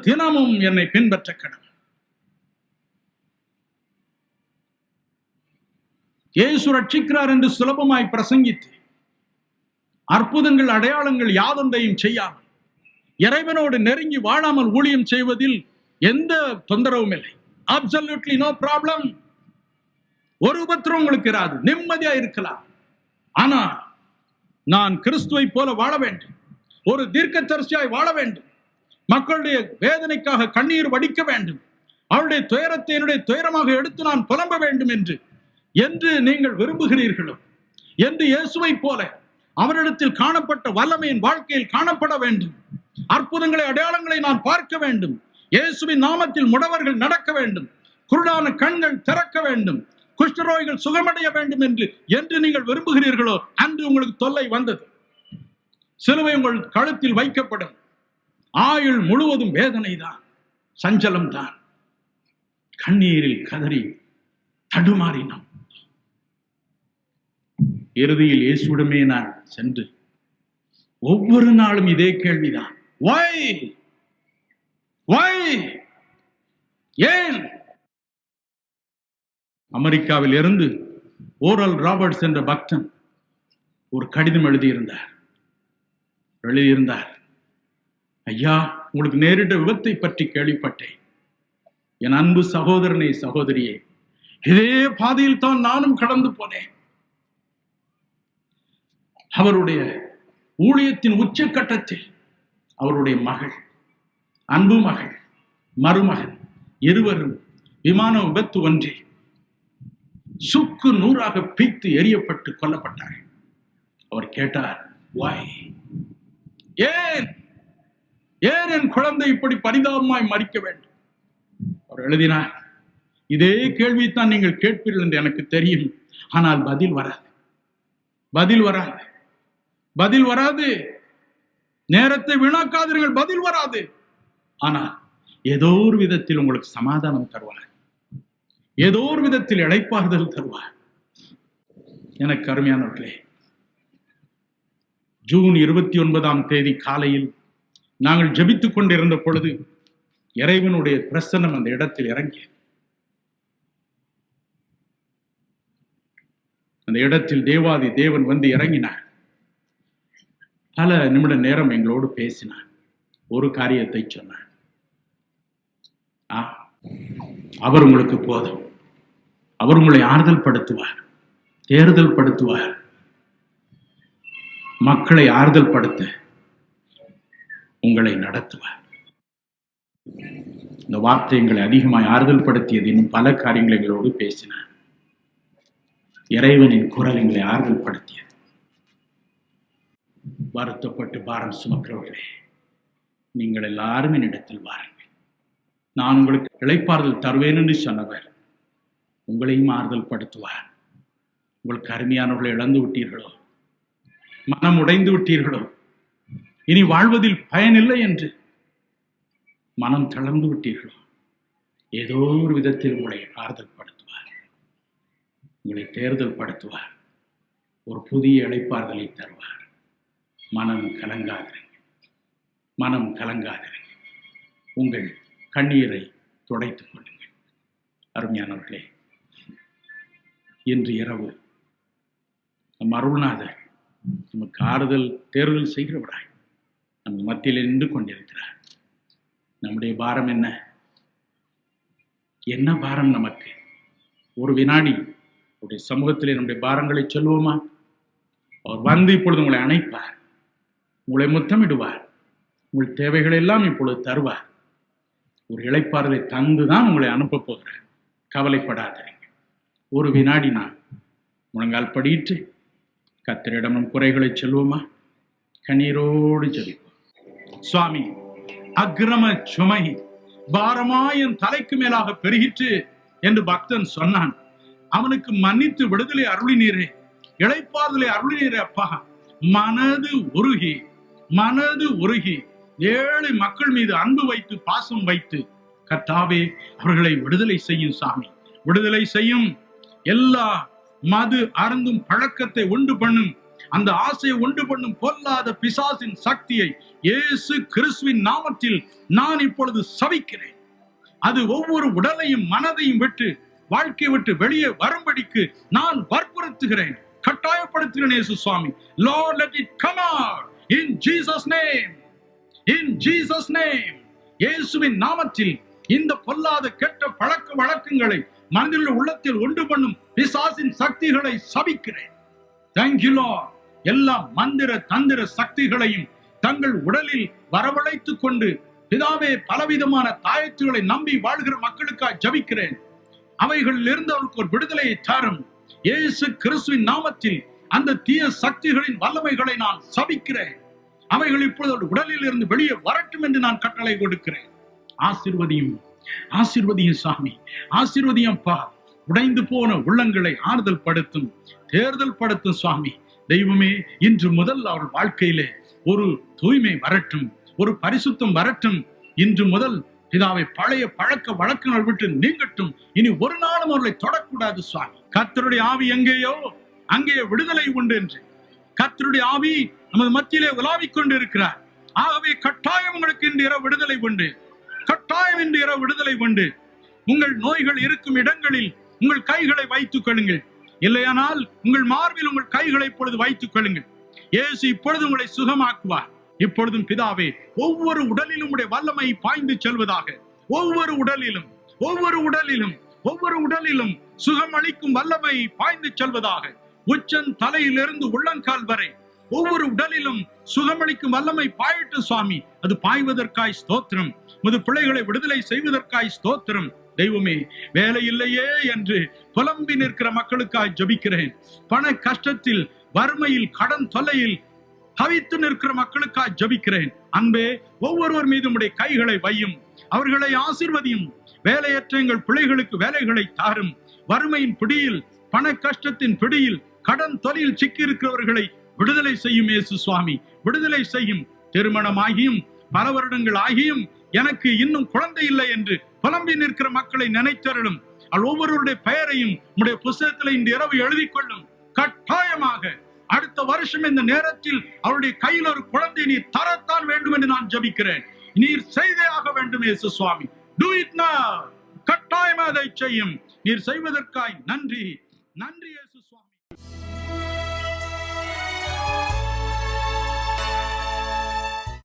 தினமும் என்னை பின்பற்ற கடவுள். இயேசு ரட்சிக்கிறார் என்று சுலபமாய் பிரசங்கித்து அற்புதங்கள் அடையாளங்கள் யாதொன்றையும் செய்யாமல் இறைவனோடு நெருங்கி வாழாமல் ஊழியம் செய்வதில் எந்த தொந்தரவும் இல்லை. Absolutely no problem. ஒரு உபத்திரம் உங்களுக்கு இராது, நிம்மதியா இருக்கலாம். ஆனா நான் கிறிஸ்துவை போல வாழ வேண்டும், ஒரு தீர்க்கதரிசியாய் வாழ வேண்டும், மக்களுடைய வேதனைக்காக கண்ணீர் வடிக்க வேண்டும், அவருடைய துயரத்தை என்னுடைய துயரமாக எடுத்து நான் புலம்ப வேண்டும் என்று நீங்கள் விரும்புகிறீர்களோ, என்று இயேசுவை போல அவரிடத்தில் காணப்பட்ட வல்லமையின் வாழ்க்கையில் காணப்பட வேண்டும், அற்புதங்களை அடையாளங்களை நான் பார்க்க வேண்டும், இயேசுவின் நாமத்தில் முடவர்கள் நடக்க வேண்டும், குருடான கண்கள் திறக்க வேண்டும், குஷ்டரோகிகள் சுகமடைய வேண்டும் என்று நீங்கள் விரும்புகிறீர்களோ, அன்று உங்களுக்கு தொல்லை வந்தது. சிலுவை உங்கள் கழுத்தில் வைக்கப்படும். ஆயுள் முழுவதும் வேதனை தான், சஞ்சலம் தான், கண்ணீரில் கதறி தடுமாறினோம். இறுதியில் இயேசுவிடமே நான் சென்று ஒவ்வொரு நாளும் இதே கேள்விதான், ஏன்? அமெரிக்காவில் இருந்து ஓரல் ராபர்ட்ஸ் என்ற பக்தன் ஒரு கடிதம் எழுதியிருந்தார். ஐயா, உங்களுக்கு நேரிட்ட விபத்தை பற்றி கேள்விப்பட்டேன். என் அன்பு சகோதரனே, சகோதரியே, இதே பாதையில் தான் நானும் கடந்து போனேன். அவருடைய ஊழியத்தின் உச்சக்கட்டத்தில் அவருடைய மகள், அன்பு மகள், மருமகன் இருவரும் விமான விபத்து ஒன்றில் சுக்கு நூறாக பீத்து எரியப்பட்டு கொல்லப்பட்டார்கள். அவர் கேட்டார், ஏன் என் குழந்தை இப்படி பரிதாபமாய் மரிக்க வேண்டும்? அவர் எழுதினார், இதே கேள்வித்தான் நீங்கள் கேட்பீர்கள் என்று எனக்கு தெரியும், ஆனால் பதில் வராது. நேரத்தை வீணாக்காதீர்கள், பதில் வராது. ஆனால் ஏதோ ஒரு விதத்தில் உங்களுக்கு சமாதானம் தருவார், ஏதோ ஒரு விதத்தில் இளைப்பாறுதல் தருவார். எனக்கு அருமையானவர்களே, ஜூன் 29 காலையில் நாங்கள் ஜெபித்துக் கொண்டிருந்த பொழுது இறைவனுடைய பிரசன்னம் அந்த இடத்தில் இறங்கியது. அந்த இடத்தில் தேவாதி தேவன் வந்து இறங்கினார். பல நிமிட நேரம் எங்களோடு பேசினார். ஒரு காரியத்தை சொன்னார், அவர் உங்களுக்கு போதும், அவர் உங்களை ஆறுதல் படுத்துவார், தேர்தல் படுத்துவார், மக்களை ஆறுதல் படுத்த உங்களை நடத்துவார். இந்த வார்த்தை எங்களை அதிகமாய் ஆறுதல் படுத்தியது. இன்னும் பல காரியங்களை எங்களோடு பேசினார். இறைவனின் குரல் எங்களை ஆறுதல் படுத்தியது. வருத்தப்பட்டு பாரம் சுமக்கிறவர்களே, நீங்கள் எல்லாரும் என்னிடத்தில் வாருங்கள், நான் உங்களுக்கு இளைப்பாறுதல் தருவேன் என்று சொன்னவர் உங்களையும் ஆறுதல் படுத்துவார். உங்களுக்கு அருமையானவர்களை இழந்து விட்டீர்களோ, மனம் உடைந்து விட்டீர்களோ, இனி வாழ்வதில் பயனில்லை என்று மனம் தளர்ந்து விட்டீர்களோ, ஏதோ ஒரு விதத்தில் உங்களை ஆறுதல் படுத்துவார், உங்களை தேர்தல் படுத்துவார். ஒரு புதிய இளைப்பாறுதலை தருவார். மனம் கலங்காதிருங்க, மனம் கலங்காதிருங்க. உங்கள் கண்ணீரை துடைத்துக் கொள்ளுங்கள். அருமையானவர்களே, இன்று இரவு நம் அருள்நாதர் நமக்கு ஆறுதல் தேர்தல் செய்கிறவராய் நம் மத்தியில் நின்று கொண்டிருக்கிறார். நம்முடைய பாரம் என்ன? என்ன பாரம் நமக்கு? ஒரு வினாடி அவருடைய சமூகத்திலே நம்முடைய பாரங்களை சொல்வோமா? அவர் வந்து இப்பொழுது உங்களை அணைப்பார், உங்களை முத்தமிடுவார், உங்கள் தேவைகளை எல்லாம் இப்பொழுது தருவார். ஒரு இளைப்பாறுதலை தந்துதான் உங்களை அனுப்ப போகிறார். கவலைப்படாதீங்க. ஒரு வினாடி நான் முழங்கால் படியிட்டு கர்த்தரிடம் நம் குறைகளை சொல்வோமா? கண்ணீரோடு ஜெபிப்போம். சுவாமி, அக்கிரம சுமை பாரமாய் என் தலைக்கு மேலாக பெருகிற்று என்று பக்தன் சொன்னான். அவனுக்கு மன்னித்து விடுதலை அருளினீரே, இளைப்பாறுதலை அருளினீரே அப்பா. மனது உருகி ஏழை மக்கள் மீது அன்பு வைத்து பாசம் வைத்து கர்த்தாவே அவர்களை விடுதலை செய்யும் சாமி, விடுதலை செய்யும். எல்லா மது அருந்தும் பழக்கத்தை உண்டு பண்ணும், அந்த ஆசையை உண்டு பண்ணும் பொல்லாத பிசாசின் சக்தியை இயேசு கிறிஸ்துவின் நாமத்தில் நான் இப்பொழுது சபிக்கிறேன். அது ஒவ்வொரு உடலையும் மனதையும் விட்டு வாழ்க்கையை விட்டு வெளியே வரும்படிக்கு நான் வற்புறுத்துகிறேன், கட்டாயப்படுத்துகிறேன். இயேசு சுவாமி, Lord, let it come out in Jesus name, in Jesus name. இயேசுவின் நாமத்தில் இந்த பொல்லாத கெட்ட பழக்க வழக்கங்களை மனதில் உள்ளத்தில் உண்டு பண்ணும் பிசாசின் சக்திகளை சபிக்கிறேன். Thank you Lord. எல்லா மந்திர தந்திர சக்திகளையும் தங்கள் உடலில் வரவழைத்துக் கொண்டு பிதாவே பலவிதமான தாயத்துகளை நம்பி வாழ்கிற மக்களுக்காக ஜபிக்கிறேன். அவைகளில் இருந்து அவருக்கு ஒரு விடுதலையை தாரும். இயேசு கிறிஸ்துவின் நாமத்தில் அந்த தீய சக்திகளின் வல்லமைகளை நான் சபிக்கிறேன். அவைகள் இப்பொழுது உடலில் இருந்து வெளியே வரட்டும் என்று நான் கட்டளை கொடுக்கிறேன். ஆசீர்வதியும், ஆசீர்வதியும் சாமி, ஆசீர்வதியும் அப்பா. உடைந்து போன உள்ளங்களை ஆறுதல் படுத்தும், தேர்தல் படுத்தும் சுவாமி. தெய்வமே, இன்று முதல் அவர் வாழ்க்கையிலே ஒரு தூய்மை வரட்டும், ஒரு பரிசுத்தம் வரட்டும். இன்று முதல் பிதாவை பழைய பழக்க வழக்கங்கள் விட்டு நீங்கட்டும். இனி ஒரு நாளும் அவர்களை தொடக்கூடாது சுவாமி. கர்த்தருடைய ஆவி எங்கேயோ அங்கே விடுதலை உண்டு என்று கர்த்தருடைய ஆவி நமது மத்தியிலே உலாவிக் கொண்டு இருக்கிறார். ஆகவே கட்டாயம் உங்களுக்கு இன்று இரவு விடுதலை உண்டு, கட்டாயம் இன்று இரவு விடுதலை உண்டு. உங்கள் நோய்கள் இருக்கும் இடங்களில் உங்கள் கைகளை வைத்துக் கொள்ளுங்கள். இல்லையானால் உங்கள் மார்பில் உங்கள் கைகளை இப்பொழுது வைத்துக் கொள்ளுங்கள். இயேசு இப்பொழுது உங்களை சுகமாக்குவார். இப்பொழுதும் பிதாவே, ஒவ்வொரு உடலிலும் உடைய வல்லமை பாய்ந்து செல்வதாக. ஒவ்வொரு உடலிலும் ஒவ்வொரு உடலிலும் ஒவ்வொரு உடலிலும் சுகம் அளிக்கும் வல்லமை பாய்ந்து செல்வதாக. உச்சன் தலையிலிருந்து உள்ளங்கால் வரை ஒவ்வொரு உடலிலும் சுகமளிக்கும் வல்லமை பாயிட்டு சுவாமி. அது பாய்வதற்காய் ஸ்தோத்திரம். முது பிள்ளைகளை விடுதலை செய்வதற்காய் ஸ்தோத்திரம். தெய்வமே, வேலை இல்லையே என்று புலம்பி நிற்கிற மக்களுக்காய் ஜபிக்கிறேன். பண கஷ்டத்தில், வறுமையில், கடன் தொல்லையில் தவித்து நிற்கிற மக்களுக்காய் ஜபிக்கிறேன். அன்பே, ஒவ்வொருவர் மீதும் உடைய கைகளை வையும், அவர்களை ஆசீர்வதியும். வேலையற்ற எங்கள் பிள்ளைகளுக்கு வேலைகளை தாரும். வறுமையின் பிடியில், பண கஷ்டத்தின் பிடியில், கடன் தொல்லையில் சிக்கி இருக்கிறவர்களை விடுதலை செய்யும் இயேசு சுவாமி, விடுதலை செய்யும். திருமணமாகியும் பல வருடங்கள் ஆகியும் எனக்கு இன்னும் குழந்தை இல்லை என்று புலம்பி நிற்கிற மக்களை நினைத்தருளும். ஒவ்வொருவருடைய பெயரையும் உடைய புத்தகத்தில் இந்த இரவு எழுதி கொள்ளும். கட்டாயமாக அடுத்த வருஷம் இந்த நேரத்தில் அவருடைய கையில் ஒரு குழந்தை நீர் தரத்தான் வேண்டும் என்று நான் ஜபிக்கிறேன். நீர் செய்தே ஆக வேண்டும் இயேசு சுவாமி. Do it now. கட்டாயமாக அதை செய்யும். நீர் செய்வதற்காய் நன்றி, நன்றி.